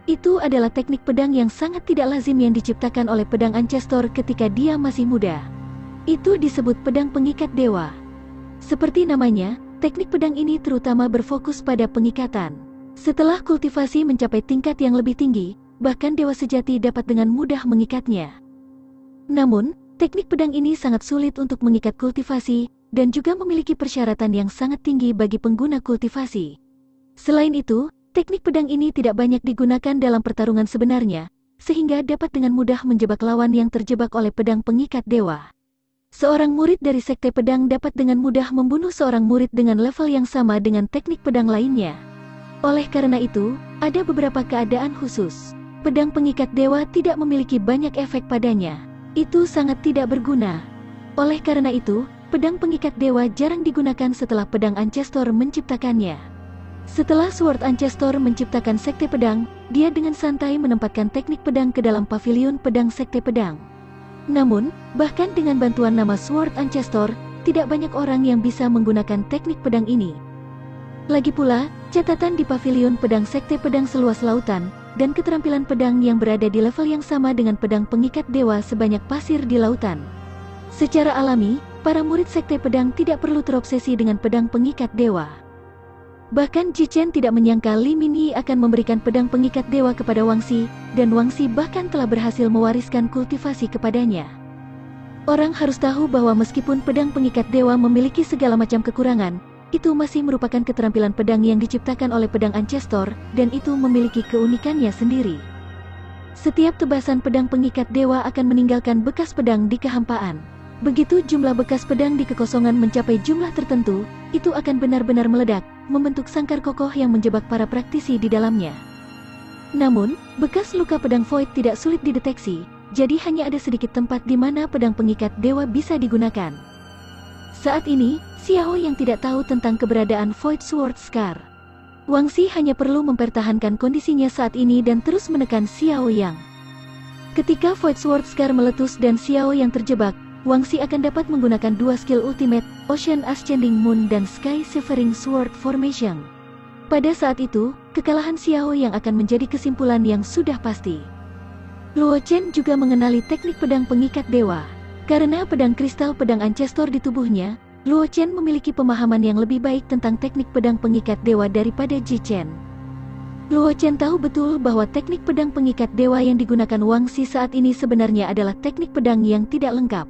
Speaker 1: Itu adalah teknik pedang yang sangat tidak lazim yang diciptakan oleh pedang Ancestor ketika dia masih muda. Itu disebut pedang pengikat dewa. Seperti namanya, teknik pedang ini terutama berfokus pada pengikatan. Setelah kultivasi mencapai tingkat yang lebih tinggi, bahkan dewa sejati dapat dengan mudah mengikatnya. Namun, teknik pedang ini sangat sulit untuk mengikat kultivasi, dan juga memiliki persyaratan yang sangat tinggi bagi pengguna kultivasi. Selain itu, teknik pedang ini tidak banyak digunakan dalam pertarungan sebenarnya, sehingga dapat dengan mudah menjebak lawan yang terjebak oleh pedang pengikat dewa. Seorang murid dari sekte pedang dapat dengan mudah membunuh seorang murid dengan level yang sama dengan teknik pedang lainnya. Oleh karena itu, ada beberapa keadaan khusus. Pedang pengikat dewa tidak memiliki banyak efek padanya. Itu sangat tidak berguna. Oleh karena itu, pedang pengikat dewa jarang digunakan setelah pedang Ancestor menciptakannya. Setelah Sword Ancestor menciptakan sekte pedang, dia dengan santai menempatkan teknik pedang ke dalam pavilion pedang sekte pedang. Namun, bahkan dengan bantuan nama Sword Ancestor, tidak banyak orang yang bisa menggunakan teknik pedang ini. Lagi pula, catatan di pavilion pedang sekte pedang seluas lautan, dan keterampilan pedang yang berada di level yang sama dengan pedang pengikat dewa sebanyak pasir di lautan. Secara alami, para murid sekte pedang tidak perlu terobsesi dengan pedang pengikat dewa. Bahkan Qi Chen tidak menyangka Li Minyi akan memberikan pedang pengikat dewa kepada Wang Xi, dan Wang Xi bahkan telah berhasil mewariskan kultivasi kepadanya. Orang harus tahu bahwa meskipun pedang pengikat dewa memiliki segala macam kekurangan, itu masih merupakan keterampilan pedang yang diciptakan oleh pedang Ancestor, dan itu memiliki keunikannya sendiri. Setiap tebasan pedang pengikat dewa akan meninggalkan bekas pedang di kehampaan. Begitu jumlah bekas pedang di kekosongan mencapai jumlah tertentu, itu akan benar-benar meledak, membentuk sangkar kokoh yang menjebak para praktisi di dalamnya. Namun, bekas luka pedang Void tidak sulit dideteksi, jadi hanya ada sedikit tempat di mana pedang pengikat dewa bisa digunakan. Saat ini, Xiao yang tidak tahu tentang keberadaan Void Sword Scar. Wang Xi hanya perlu mempertahankan kondisinya saat ini dan terus menekan Xiao Yang. Ketika Void Sword Scar meletus dan Xiao yang terjebak, Wang Xi akan dapat menggunakan dua skill ultimate, Ocean Ascending Moon dan Sky Severing Sword Formation. Pada saat itu, kekalahan Xiao yang akan menjadi kesimpulan yang sudah pasti. Luo Chen juga mengenali teknik pedang pengikat dewa. Karena pedang kristal pedang Ancestor di tubuhnya, Luo Chen memiliki pemahaman yang lebih baik tentang teknik pedang pengikat dewa daripada Ji Chen. Luo Chen tahu betul bahwa teknik pedang pengikat dewa yang digunakan Wang Xi saat ini sebenarnya adalah teknik pedang yang tidak lengkap.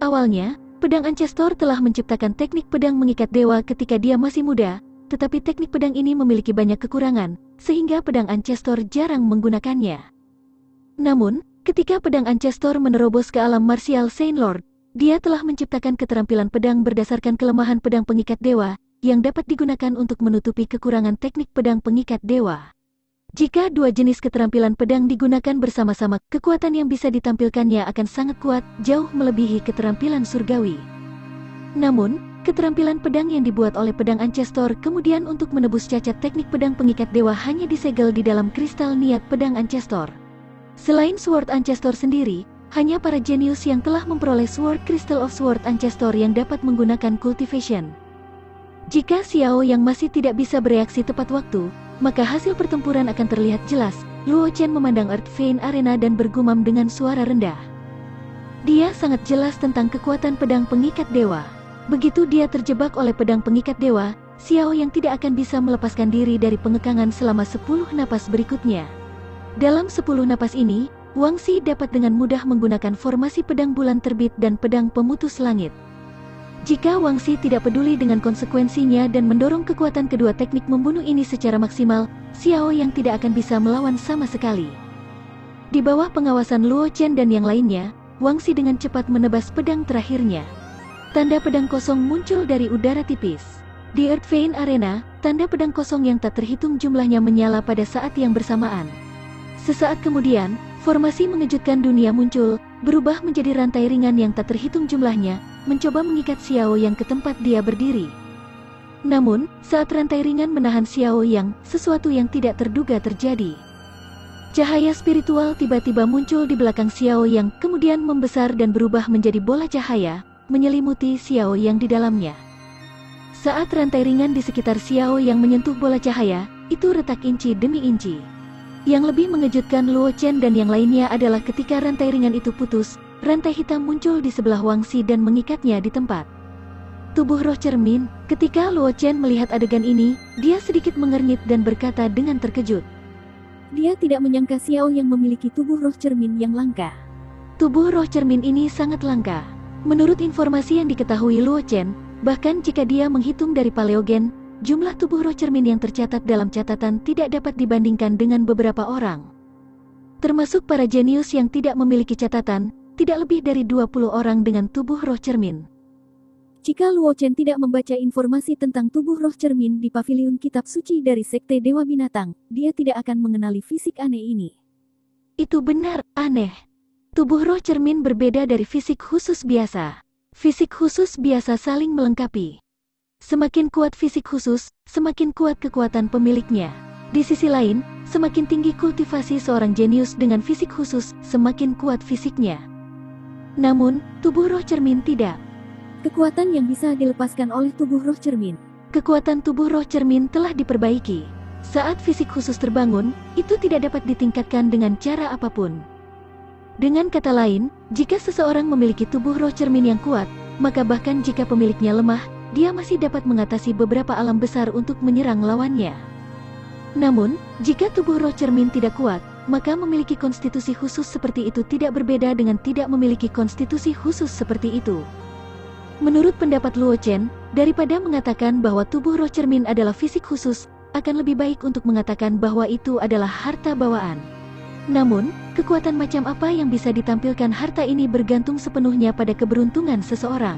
Speaker 1: Awalnya, pedang Ancestor telah menciptakan teknik pedang mengikat dewa ketika dia masih muda, tetapi teknik pedang ini memiliki banyak kekurangan, sehingga pedang Ancestor jarang menggunakannya. Namun, ketika pedang Ancestor menerobos ke alam martial Saint Lord, dia telah menciptakan keterampilan pedang berdasarkan kelemahan pedang pengikat dewa, yang dapat digunakan untuk menutupi kekurangan teknik pedang pengikat dewa. Jika dua jenis keterampilan pedang digunakan bersama-sama, kekuatan yang bisa ditampilkannya akan sangat kuat, jauh melebihi keterampilan surgawi. Namun, keterampilan pedang yang dibuat oleh pedang Ancestor kemudian untuk menebus cacat teknik pedang pengikat dewa hanya disegel di dalam kristal niat pedang Ancestor. Selain Sword Ancestor sendiri, hanya para jenius yang telah memperoleh Sword Crystal of Sword Ancestor yang dapat menggunakan cultivation. Jika Xiao yang masih tidak bisa bereaksi tepat waktu, maka hasil pertempuran akan terlihat jelas. Luo Chen memandang Earth Vein Arena dan bergumam dengan suara rendah. Dia sangat jelas tentang kekuatan pedang pengikat dewa. Begitu dia terjebak oleh pedang pengikat dewa, Xiao yang tidak akan bisa melepaskan diri dari pengekangan selama 10 napas berikutnya. Dalam 10 napas ini, Wang Xi dapat dengan mudah menggunakan formasi pedang bulan terbit dan pedang pemutus langit. Jika Wang Xi tidak peduli dengan konsekuensinya dan mendorong kekuatan kedua teknik membunuh ini secara maksimal, Xiao yang tidak akan bisa melawan sama sekali. Di bawah pengawasan Luo Chen dan yang lainnya, Wang Xi dengan cepat menebas pedang terakhirnya. Tanda pedang kosong muncul dari udara tipis. Di Earth Vein Arena, tanda pedang kosong yang tak terhitung jumlahnya menyala pada saat yang bersamaan. Sesaat kemudian, formasi mengejutkan dunia muncul, berubah menjadi rantai ringan yang tak terhitung jumlahnya, mencoba mengikat Xiao Yang ke tempat dia berdiri. Namun, saat rantai ringan menahan Xiao Yang, sesuatu yang tidak terduga terjadi. Cahaya spiritual tiba-tiba muncul di belakang Xiao Yang, kemudian membesar dan berubah menjadi bola cahaya, menyelimuti Xiao Yang di dalamnya. Saat rantai ringan di sekitar Xiao Yang menyentuh bola cahaya, itu retak inci demi inci. Yang lebih mengejutkan Luo Chen dan yang lainnya adalah ketika rantai ringan itu putus, rantai hitam muncul di sebelah Wang Xi dan mengikatnya di tempat. Tubuh roh cermin. Ketika Luo Chen melihat adegan ini, dia sedikit mengernyit dan berkata dengan terkejut.
Speaker 2: Dia tidak menyangka Xiao yang memiliki tubuh roh cermin yang langka.
Speaker 1: Tubuh roh cermin ini sangat langka. Menurut informasi yang diketahui Luo Chen, bahkan jika dia menghitung dari paleogen, jumlah tubuh roh cermin yang tercatat dalam catatan tidak dapat dibandingkan dengan beberapa orang. Termasuk para jenius yang tidak memiliki catatan, tidak lebih dari 20 orang dengan tubuh roh cermin.
Speaker 2: Jika Luo Chen tidak membaca informasi tentang tubuh roh cermin di paviliun kitab suci dari Sekte Dewa Binatang, dia tidak akan mengenali fisik aneh ini.
Speaker 1: Itu benar, aneh. Tubuh roh cermin berbeda dari fisik khusus biasa. Fisik khusus biasa saling melengkapi. Semakin kuat fisik khusus, semakin kuat kekuatan pemiliknya. Di sisi lain, semakin tinggi kultivasi seorang jenius dengan fisik khusus, semakin kuat fisiknya. Namun, tubuh roh cermin tidak.
Speaker 2: Kekuatan yang bisa dilepaskan oleh tubuh roh cermin.
Speaker 1: Kekuatan tubuh roh cermin telah diperbaiki. Saat fisik khusus terbangun, itu tidak dapat ditingkatkan dengan cara apapun. Dengan kata lain, jika seseorang memiliki tubuh roh cermin yang kuat, maka bahkan jika pemiliknya lemah, dia masih dapat mengatasi beberapa alam besar untuk menyerang lawannya. Namun, jika tubuh roh cermin tidak kuat, maka memiliki konstitusi khusus seperti itu tidak berbeda dengan tidak memiliki konstitusi khusus seperti itu. Menurut pendapat Luo Chen, daripada mengatakan bahwa tubuh roh cermin adalah fisik khusus, akan lebih baik untuk mengatakan bahwa itu adalah harta bawaan. Namun, kekuatan macam apa yang bisa ditampilkan harta ini bergantung sepenuhnya pada keberuntungan seseorang.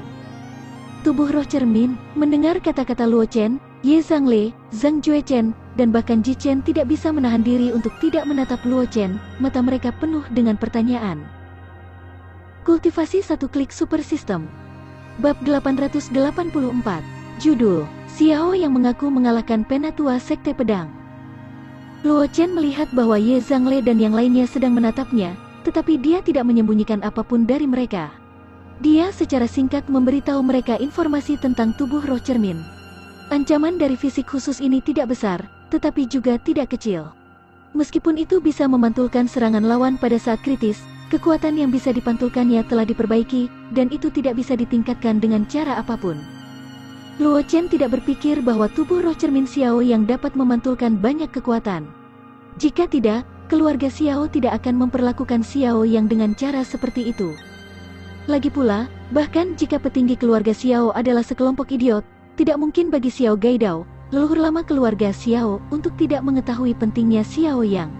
Speaker 1: Tubuh roh cermin, mendengar kata-kata Luo Chen, Ye Zhangle, Zhang Juechen, dan bahkan Ji Chen tidak bisa menahan diri untuk tidak menatap Luo Chen, mata mereka penuh dengan pertanyaan. Kultivasi satu klik super system. Bab 884, Judul, Xiao yang mengaku mengalahkan Penatua Sekte Pedang. Luo Chen melihat bahwa Ye Zhangle dan yang lainnya sedang menatapnya, tetapi dia tidak menyembunyikan apapun dari mereka. Dia secara singkat memberitahu mereka informasi tentang tubuh roh cermin. Ancaman dari fisik khusus ini tidak besar, tetapi juga tidak kecil. Meskipun itu bisa memantulkan serangan lawan pada saat kritis, kekuatan yang bisa dipantulkannya telah diperbaiki, dan itu tidak bisa ditingkatkan dengan cara apapun. Luo Chen tidak berpikir bahwa tubuh roh cermin Xiao yang dapat memantulkan banyak kekuatan. Jika tidak, keluarga Xiao tidak akan memperlakukan Xiao yang dengan cara seperti itu. Lagi pula, bahkan jika petinggi keluarga Xiao adalah sekelompok idiot, tidak mungkin bagi Xiao Gaidao, leluhur lama keluarga Xiao, untuk tidak mengetahui pentingnya Xiao Yang.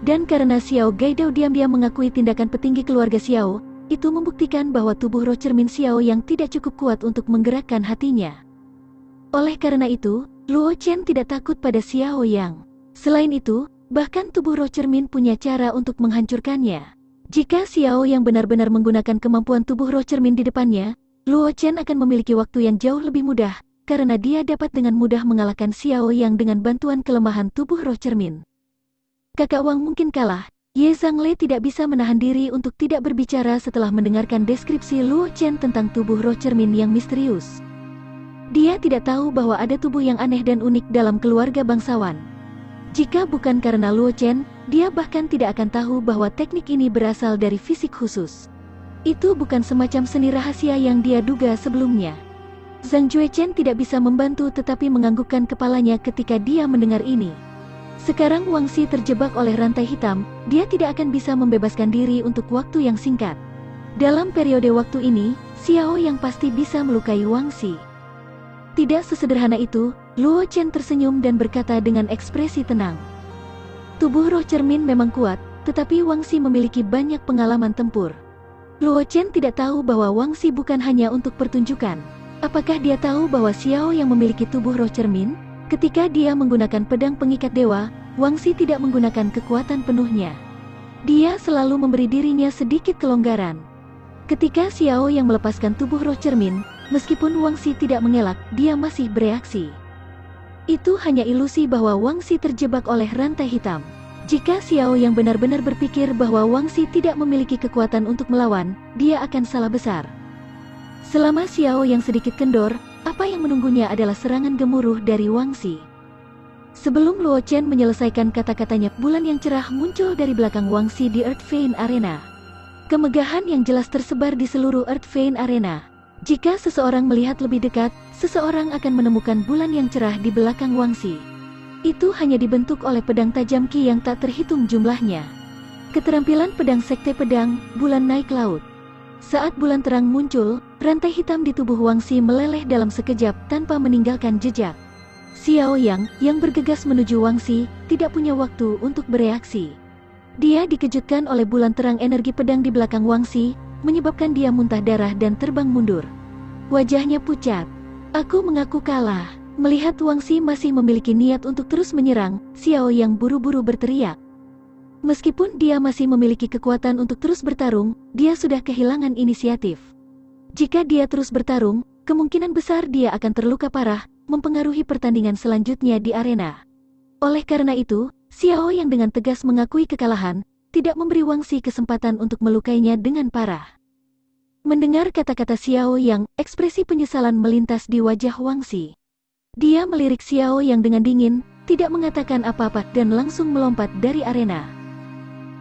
Speaker 1: Dan karena Xiao Gaidao diam-diam mengakui tindakan petinggi keluarga Xiao, itu membuktikan bahwa tubuh roh cermin Xiao Yang tidak cukup kuat untuk menggerakkan hatinya. Oleh karena itu, Luo Chen tidak takut pada Xiao Yang. Selain itu, bahkan tubuh roh cermin punya cara untuk menghancurkannya. Jika Xiao Yang benar-benar menggunakan kemampuan tubuh roh cermin di depannya, Luo Chen akan memiliki waktu yang jauh lebih mudah, karena dia dapat dengan mudah mengalahkan Xiao Yang dengan bantuan kelemahan tubuh roh cermin. Kakak Wang mungkin kalah. Ye Zhangle tidak bisa menahan diri untuk tidak berbicara setelah mendengarkan deskripsi Luo Chen tentang tubuh roh cermin yang misterius. Dia tidak tahu bahwa ada tubuh yang aneh dan unik dalam keluarga bangsawan. Jika bukan karena Luo Chen, dia bahkan tidak akan tahu bahwa teknik ini berasal dari fisik khusus. Itu bukan semacam seni rahasia yang dia duga sebelumnya. Zhang Juechen tidak bisa membantu tetapi menganggukkan kepalanya ketika dia mendengar ini. Sekarang Wang Xi terjebak oleh rantai hitam, dia tidak akan bisa membebaskan diri untuk waktu yang singkat. Dalam periode waktu ini, Xiao Yang pasti bisa melukai Wang Xi. Tidak sesederhana itu, Luo Chen tersenyum dan berkata dengan ekspresi tenang. Tubuh roh cermin memang kuat, tetapi Wang Xi memiliki banyak pengalaman tempur. Luo Chen tidak tahu bahwa Wang Xi bukan hanya untuk pertunjukan. Apakah dia tahu bahwa Xiao Yang memiliki tubuh roh cermin? Ketika dia menggunakan pedang pengikat dewa, Wang Xi tidak menggunakan kekuatan penuhnya. Dia selalu memberi dirinya sedikit kelonggaran. Ketika Xiao Yang melepaskan tubuh roh cermin, meskipun Wang Xi tidak mengelak, dia masih bereaksi. Itu hanya ilusi bahwa Wang Xi terjebak oleh rantai hitam. Jika Xiao Yang benar-benar berpikir bahwa Wang Xi tidak memiliki kekuatan untuk melawan, dia akan salah besar. Selama Xiao Yang sedikit kendor, apa yang menunggunya adalah serangan gemuruh dari Wang Xi. Sebelum Luo Chen menyelesaikan kata-katanya, bulan yang cerah muncul dari belakang Wang Xi di Earth Vein Arena. Kemegahan yang jelas tersebar di seluruh Earth Vein Arena. Jika seseorang melihat lebih dekat, seseorang akan menemukan bulan yang cerah di belakang Wang Xi. Itu hanya dibentuk oleh pedang tajam Qi yang tak terhitung jumlahnya. Keterampilan pedang sekte pedang, bulan naik laut. Saat bulan terang muncul, rantai hitam di tubuh Wang Xi meleleh dalam sekejap tanpa meninggalkan jejak. Xiao Yang, yang bergegas menuju Wang Xi, tidak punya waktu untuk bereaksi. Dia dikejutkan oleh bulan terang energi pedang di belakang Wang Xi, menyebabkan dia muntah darah dan terbang mundur. Wajahnya pucat. Aku mengaku kalah. Melihat Wang Xi masih memiliki niat untuk terus menyerang, Xiao Yang buru-buru berteriak. Meskipun dia masih memiliki kekuatan untuk terus bertarung, dia sudah kehilangan inisiatif. Jika dia terus bertarung, kemungkinan besar dia akan terluka parah, mempengaruhi pertandingan selanjutnya di arena. Oleh karena itu, Xiao Yang dengan tegas mengakui kekalahan, tidak memberi Wang Xi kesempatan untuk melukainya dengan parah. Mendengar kata-kata Xiao Yang, ekspresi penyesalan melintas di wajah Wang Xi. Dia melirik Xiao Yang dengan dingin, tidak mengatakan apa-apa dan langsung melompat dari arena.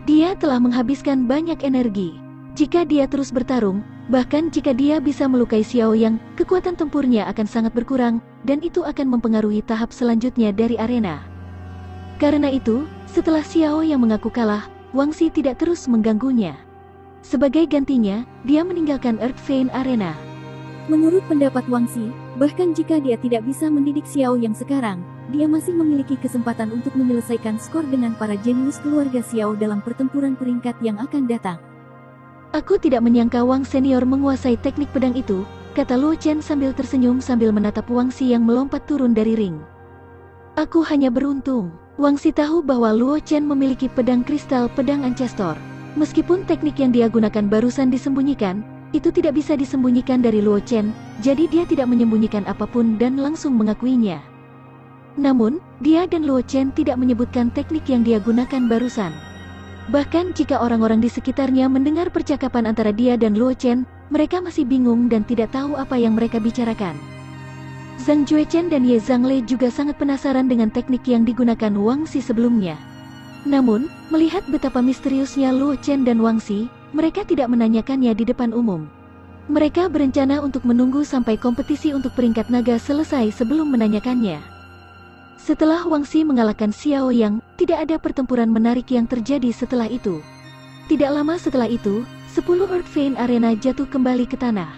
Speaker 1: Dia telah menghabiskan banyak energi. Jika dia terus bertarung, bahkan jika dia bisa melukai Xiao Yang, kekuatan tempurnya akan sangat berkurang, dan itu akan mempengaruhi tahap selanjutnya dari arena. Karena itu, setelah Xiao Yang mengaku kalah, Wang Xi tidak terus mengganggunya. Sebagai gantinya, dia meninggalkan Earth Vein Arena.
Speaker 2: Menurut pendapat Wang Xi, bahkan jika dia tidak bisa mendidik Xiao Yang sekarang, dia masih memiliki kesempatan untuk menyelesaikan skor dengan para jenius keluarga Xiao dalam pertempuran peringkat yang akan datang.
Speaker 1: Aku tidak menyangka Wang Senior menguasai teknik pedang itu, kata Luo Chen sambil tersenyum sambil menatap Wang Xi yang melompat turun dari ring. Aku hanya beruntung. Wang Xi tahu bahwa Luo Chen memiliki pedang kristal pedang Ancestor. Meskipun teknik yang dia gunakan barusan disembunyikan, itu tidak bisa disembunyikan dari Luo Chen, jadi dia tidak menyembunyikan apapun dan langsung mengakuinya. Namun, dia dan Luo Chen tidak menyebutkan teknik yang dia gunakan barusan. Bahkan jika orang-orang di sekitarnya mendengar percakapan antara dia dan Luo Chen, mereka masih bingung dan tidak tahu apa yang mereka bicarakan. Zhang Juechen dan Ye Zhangle juga sangat penasaran dengan teknik yang digunakan Wang Xi sebelumnya. Namun, melihat betapa misteriusnya Luo Chen dan Wang Xi, mereka tidak menanyakannya di depan umum. Mereka berencana untuk menunggu sampai kompetisi untuk peringkat naga selesai sebelum menanyakannya. Setelah Wang Xi mengalahkan Xiao Yang, tidak ada pertempuran menarik yang terjadi setelah itu. Tidak lama setelah itu, 10 Earth Vein Arena jatuh kembali ke tanah.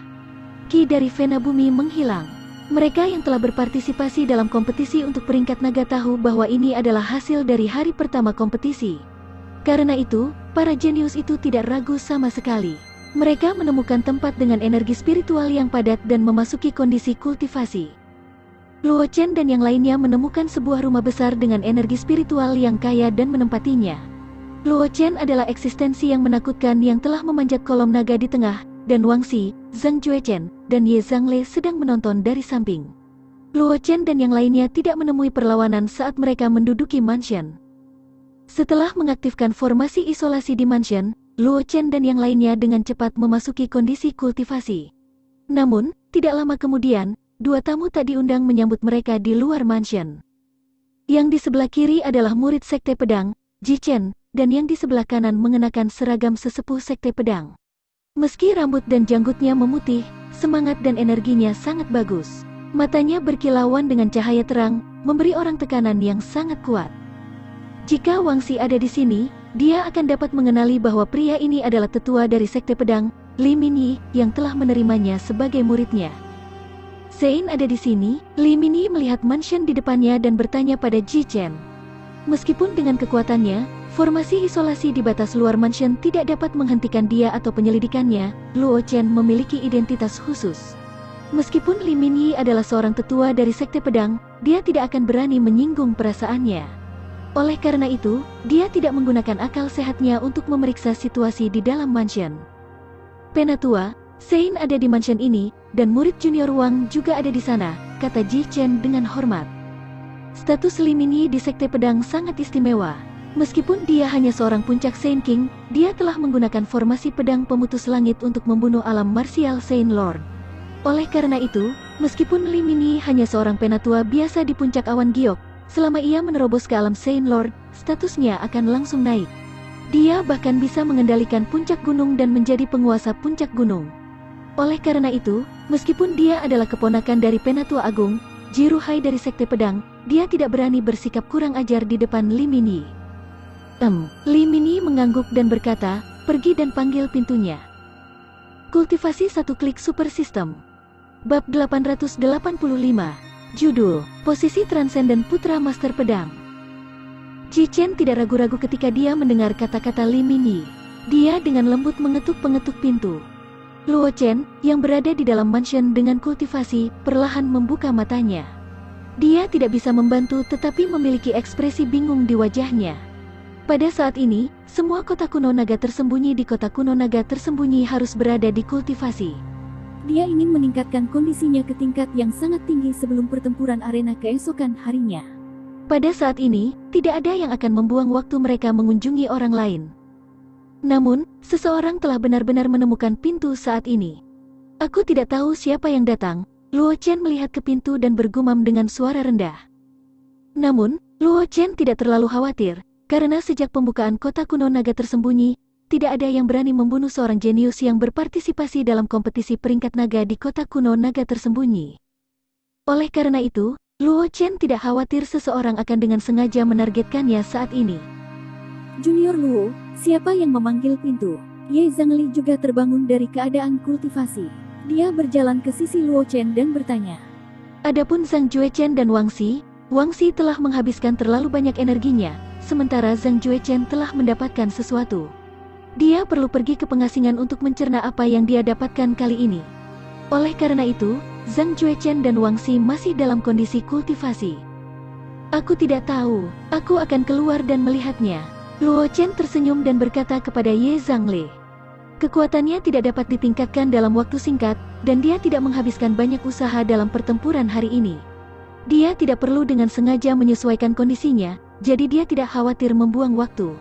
Speaker 1: Ki dari Vena Bumi menghilang. Mereka yang telah berpartisipasi dalam kompetisi untuk peringkat naga tahu bahwa ini adalah hasil dari hari pertama kompetisi. Karena itu, para jenius itu tidak ragu sama sekali. Mereka menemukan tempat dengan energi spiritual yang padat dan memasuki kondisi kultivasi. Luo Chen dan yang lainnya menemukan sebuah rumah besar dengan energi spiritual yang kaya dan menempatinya. Luo Chen adalah eksistensi yang menakutkan yang telah memanjat kolom naga di tengah, dan Wang Xi, Zhang Juechen, dan Ye Zhangle sedang menonton dari samping. Luo Chen dan yang lainnya tidak menemui perlawanan saat mereka menduduki mansion. Setelah mengaktifkan formasi isolasi di mansion, Luo Chen dan yang lainnya dengan cepat memasuki kondisi kultivasi. Namun, tidak lama kemudian, dua tamu tak diundang menyambut mereka di luar mansion. Yang di sebelah kiri adalah murid Sekte Pedang, Ji Chen, dan yang di sebelah kanan mengenakan seragam sesepuh Sekte Pedang. Meski rambut dan janggutnya memutih, semangat dan energinya sangat bagus. Matanya berkilauan dengan cahaya terang, memberi orang tekanan yang sangat kuat. Jika Wang Xi ada di sini, dia akan dapat mengenali bahwa pria ini adalah tetua dari Sekte Pedang, Li Minyi, yang telah menerimanya sebagai muridnya. Sein ada di sini. Li Minyi melihat mansion di depannya dan bertanya pada Ji Chen. Meskipun dengan kekuatannya, formasi isolasi di batas luar mansion tidak dapat menghentikan dia atau penyelidikannya, Luo Chen memiliki identitas khusus. Meskipun Li Minyi adalah seorang tetua dari Sekte Pedang, dia tidak akan berani menyinggung perasaannya. Oleh karena itu, dia tidak menggunakan akal sehatnya untuk memeriksa situasi di dalam mansion. Penatua, Sein ada di mansion ini, dan murid junior Wang juga ada di sana, kata Ji Chen dengan hormat. Status Li Minyi di Sekte Pedang sangat istimewa. Meskipun dia hanya seorang puncak Sein King, dia telah menggunakan formasi pedang pemutus langit untuk membunuh alam marsial Sein Lord. Oleh karena itu, meskipun Li Minyi hanya seorang penatua biasa di puncak awan giok, selama ia menerobos ke alam Sein Lord, statusnya akan langsung naik. Dia bahkan bisa mengendalikan puncak gunung dan menjadi penguasa puncak gunung. Oleh karena itu, meskipun dia adalah keponakan dari Penatua Agung, Ji Ruhai dari Sekte Pedang, dia tidak berani bersikap kurang ajar di depan Li Minyi. Li Minyi mengangguk dan berkata, pergi dan panggil pintunya. Kultivasi satu klik super system. Bab 885. Judul, Posisi Transenden Putra Master Pedang. Ji Chen tidak ragu-ragu ketika dia mendengar kata-kata Li Minyi. Dia dengan lembut mengetuk-pengetuk pintu. Luo Chen, yang berada di dalam mansion dengan kultivasi, perlahan membuka matanya. Dia tidak bisa membantu tetapi memiliki ekspresi bingung di wajahnya. Pada saat ini, semua kota kuno naga tersembunyi di kota kuno naga tersembunyi harus berada di kultivasi.
Speaker 2: Dia ingin meningkatkan kondisinya ke tingkat yang sangat tinggi sebelum pertempuran arena keesokan harinya.
Speaker 1: Pada saat ini, tidak ada yang akan membuang waktu mereka mengunjungi orang lain. Namun, seseorang telah benar-benar menemukan pintu saat ini. Aku tidak tahu siapa yang datang. Luo Chen melihat ke pintu dan bergumam dengan suara rendah. Namun, Luo Chen tidak terlalu khawatir, karena sejak pembukaan kota kuno naga tersembunyi, tidak ada yang berani membunuh seorang jenius yang berpartisipasi dalam kompetisi peringkat naga di kota kuno naga tersembunyi. Oleh karena itu, Luo Chen tidak khawatir seseorang akan dengan sengaja menargetkannya saat ini.
Speaker 2: Junior Luo, siapa yang memanggil pintu? Ye Zhangli juga terbangun dari keadaan kultivasi. Dia berjalan ke sisi Luo Chen dan bertanya.
Speaker 1: Adapun Zhang Juechen dan Wang Xi telah menghabiskan terlalu banyak energinya, sementara Zhang Juechen telah mendapatkan sesuatu. Dia perlu pergi ke pengasingan untuk mencerna apa yang dia dapatkan kali ini. Oleh karena itu, Zhang Juechen dan Wang Xi masih dalam kondisi kultivasi. Aku tidak tahu, aku akan keluar dan melihatnya. Luo Chen tersenyum dan berkata kepada Ye Zhangle. Kekuatannya tidak dapat ditingkatkan dalam waktu singkat, dan dia tidak menghabiskan banyak usaha dalam pertempuran hari ini. Dia tidak perlu dengan sengaja menyesuaikan kondisinya, jadi dia tidak khawatir membuang waktu.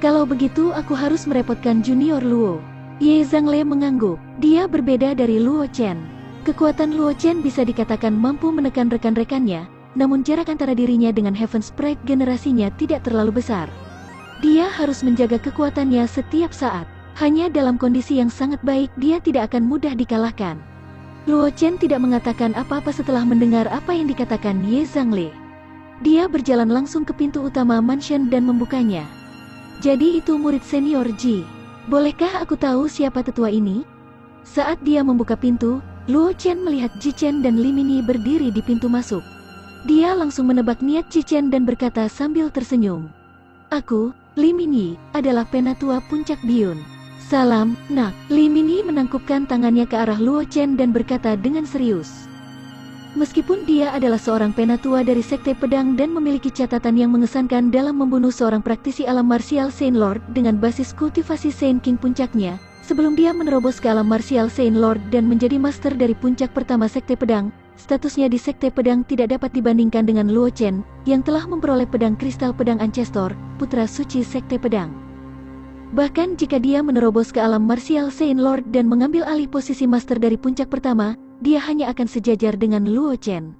Speaker 1: Kalau begitu aku harus merepotkan Junior Luo. Ye Zhangle mengangguk. Dia berbeda dari Luo Chen. Kekuatan Luo Chen bisa dikatakan mampu menekan rekan-rekannya, namun jarak antara dirinya dengan Heaven Sprite generasinya tidak terlalu besar. Dia harus menjaga kekuatannya setiap saat. Hanya dalam kondisi yang sangat baik dia tidak akan mudah dikalahkan. Luo Chen tidak mengatakan apa-apa setelah mendengar apa yang dikatakan Ye Zhangli. Dia berjalan langsung ke pintu utama mansion dan membukanya. Jadi itu murid senior Ji. Bolehkah aku tahu siapa tetua ini? Saat dia membuka pintu, Luo Chen melihat Ji Chen dan Li Mini berdiri di pintu masuk. Dia langsung menebak niat Ji Chen dan berkata sambil tersenyum. Aku, Li Mini, adalah penatua puncak Biyun. Salam, nak. Li Mini menangkupkan tangannya ke arah Luo Chen dan berkata dengan serius. Meskipun dia adalah seorang penatua dari Sekte Pedang dan memiliki catatan yang mengesankan dalam membunuh seorang praktisi alam martial Saint Lord dengan basis kultivasi Saint King puncaknya, sebelum dia menerobos ke alam martial Saint Lord dan menjadi master dari puncak pertama Sekte Pedang, statusnya di Sekte Pedang tidak dapat dibandingkan dengan Luo Chen, yang telah memperoleh pedang kristal pedang Ancestor, putra suci Sekte Pedang. Bahkan jika dia menerobos ke alam martial Saint Lord dan mengambil alih posisi master dari puncak pertama, dia hanya akan sejajar dengan Luo Chen.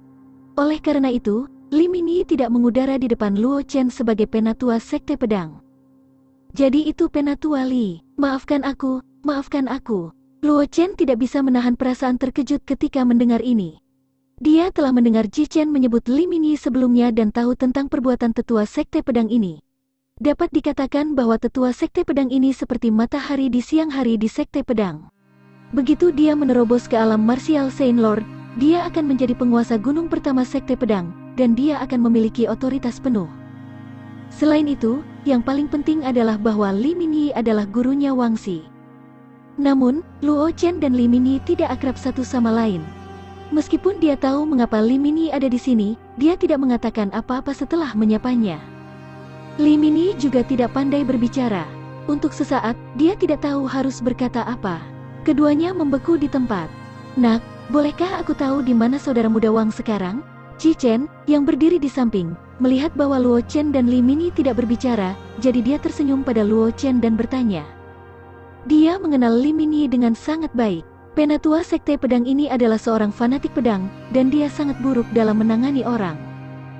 Speaker 1: Oleh karena itu, Li Mini tidak mengudara di depan Luo Chen sebagai penatua Sekte Pedang. Jadi itu penatua Li, maafkan aku, maafkan aku. Luo Chen tidak bisa menahan perasaan terkejut ketika mendengar ini. Dia telah mendengar Ji Chen menyebut Li Mini sebelumnya dan tahu tentang perbuatan tetua Sekte Pedang ini. Dapat dikatakan bahwa tetua Sekte Pedang ini seperti matahari di siang hari di Sekte Pedang. Begitu dia menerobos ke alam martial Saint Lord, dia akan menjadi penguasa gunung pertama Sekte Pedang, dan dia akan memiliki otoritas penuh. Selain itu, yang paling penting adalah bahwa Li Mini adalah gurunya Wang Xi. Namun, Luo Chen dan Li Mini tidak akrab satu sama lain. Meskipun dia tahu mengapa Li Mini ada di sini, dia tidak mengatakan apa-apa setelah menyapanya. Li Mini juga tidak pandai berbicara. Untuk sesaat, dia tidak tahu harus berkata apa. Keduanya membeku di tempat. Nak, bolehkah aku tahu di mana saudara muda Wang sekarang? Ji Chen, yang berdiri di samping, melihat bahwa Luo Chen dan Li Mini tidak berbicara, jadi dia tersenyum pada Luo Chen dan bertanya. Dia mengenal Li Mini dengan sangat baik. Penatua Sekte Pedang ini adalah seorang fanatik pedang, dan dia sangat buruk dalam menangani orang.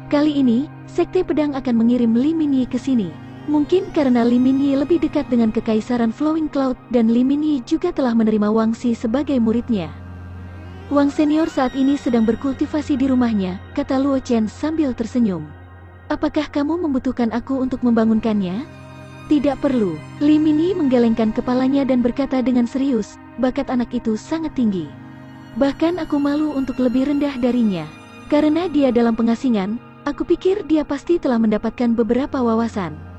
Speaker 1: Kali ini, Sekte Pedang akan mengirim Li Mini ke sini. Mungkin karena Li Mini lebih dekat dengan Kekaisaran Flowing Cloud dan Li Mini juga telah menerima Wang Xi sebagai muridnya. Wang Senior saat ini sedang berkultivasi di rumahnya, kata Luo Chen sambil tersenyum. Apakah kamu membutuhkan aku untuk membangunkannya? Tidak perlu. Li Mini menggelengkan kepalanya dan berkata dengan serius, bakat anak itu sangat tinggi. Bahkan aku malu untuk lebih rendah darinya. Karena dia dalam pengasingan, aku pikir dia pasti telah mendapatkan beberapa wawasan.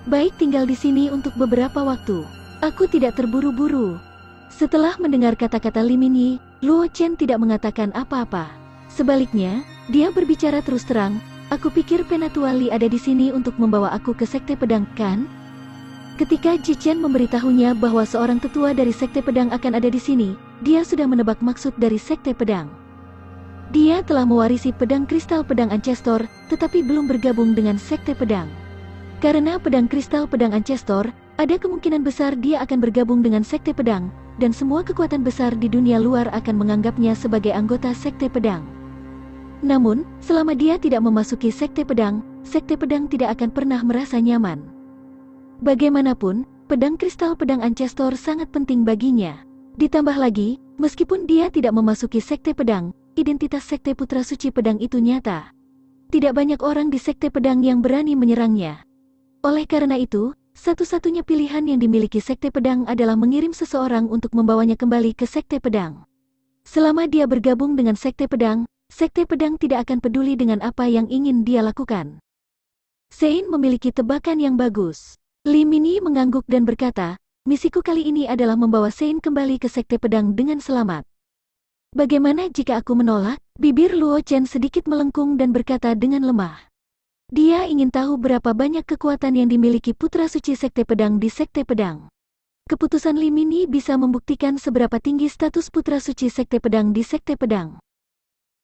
Speaker 1: Baik tinggal di sini untuk beberapa waktu. Aku tidak terburu-buru. Setelah mendengar kata-kata Li Mini, Luo Chen tidak mengatakan apa-apa. Sebaliknya, dia berbicara terus terang, aku pikir Penatua Li ada di sini untuk membawa aku ke Sekte Pedang, kan? Ketika Ji Chen memberitahunya bahwa seorang tetua dari Sekte Pedang akan ada di sini, dia sudah menebak maksud dari Sekte Pedang. Dia telah mewarisi pedang kristal pedang Ancestor, tetapi belum bergabung dengan Sekte Pedang. Karena pedang kristal pedang Ancestor, ada kemungkinan besar dia akan bergabung dengan Sekte Pedang, dan semua kekuatan besar di dunia luar akan menganggapnya sebagai anggota Sekte Pedang. Namun, selama dia tidak memasuki Sekte Pedang tidak akan pernah merasa nyaman. Bagaimanapun, pedang kristal pedang Ancestor sangat penting baginya. Ditambah lagi, meskipun dia tidak memasuki Sekte Pedang, identitas Sekte Putra Suci Pedang itu nyata. Tidak banyak orang di Sekte Pedang yang berani menyerangnya. Oleh karena itu, satu-satunya pilihan yang dimiliki Sekte Pedang adalah mengirim seseorang untuk membawanya kembali ke Sekte Pedang. Selama dia bergabung dengan Sekte Pedang tidak akan peduli dengan apa yang ingin dia lakukan. Sein memiliki tebakan yang bagus. Li Mini mengangguk dan berkata, misiku kali ini adalah membawa Sein kembali ke Sekte Pedang dengan selamat. Bagaimana jika aku menolak? Bibir Luo Chen sedikit melengkung dan berkata dengan lemah. Dia ingin tahu berapa banyak kekuatan yang dimiliki Putra Suci Sekte Pedang di Sekte Pedang. Keputusan Li Mini bisa membuktikan seberapa tinggi status Putra Suci Sekte Pedang di Sekte Pedang.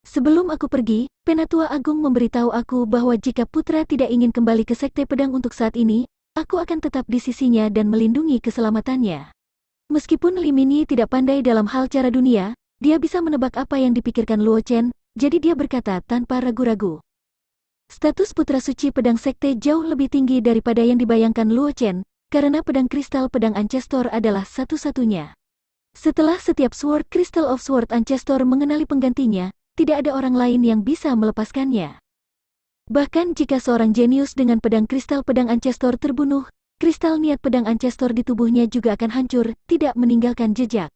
Speaker 1: Sebelum aku pergi, Penatua Agung memberitahu aku bahwa jika Putra tidak ingin kembali ke Sekte Pedang untuk saat ini, aku akan tetap di sisinya dan melindungi keselamatannya. Meskipun Li Mini tidak pandai dalam hal cara dunia, dia bisa menebak apa yang dipikirkan Luo Chen, jadi dia berkata tanpa ragu-ragu. Status putra suci pedang sekte jauh lebih tinggi daripada yang dibayangkan Luo Chen, karena pedang kristal pedang Ancestor adalah satu-satunya. Setelah setiap Sword Crystal of Sword Ancestor mengenali penggantinya, tidak ada orang lain yang bisa melepaskannya. Bahkan jika seorang jenius dengan pedang kristal pedang Ancestor terbunuh, kristal niat pedang Ancestor di tubuhnya juga akan hancur, tidak meninggalkan jejak.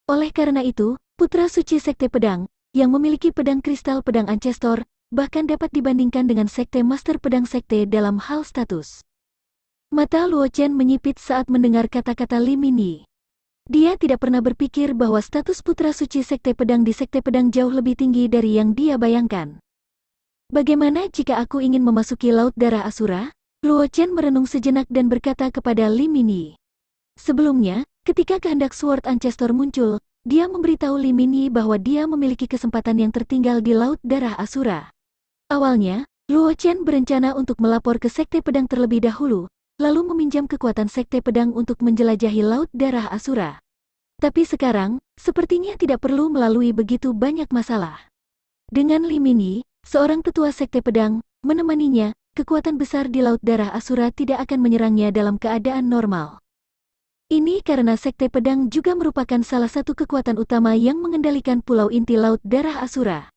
Speaker 1: Oleh karena itu, putra suci sekte pedang, yang memiliki pedang kristal pedang Ancestor, bahkan dapat dibandingkan dengan sekte master pedang sekte dalam hal status. Mata Luo Chen menyipit saat mendengar kata-kata Li Minyi. Dia tidak pernah berpikir bahwa status putra suci sekte pedang di sekte pedang jauh lebih tinggi dari yang dia bayangkan. Bagaimana jika aku ingin memasuki Laut Darah Asura? Luo Chen merenung sejenak dan berkata kepada Li Minyi. Sebelumnya, ketika kehendak Sword Ancestor muncul, dia memberitahu Li Minyi bahwa dia memiliki kesempatan yang tertinggal di Laut Darah Asura. Awalnya, Luo Chen berencana untuk melapor ke sekte pedang terlebih dahulu, lalu meminjam kekuatan sekte pedang untuk menjelajahi Laut Darah Asura. Tapi sekarang, sepertinya tidak perlu melalui begitu banyak masalah. Dengan Li Minyi, seorang tetua sekte pedang, menemaninya, kekuatan besar di Laut Darah Asura tidak akan menyerangnya dalam keadaan normal. Ini karena sekte pedang juga merupakan salah satu kekuatan utama yang mengendalikan pulau inti Laut Darah Asura.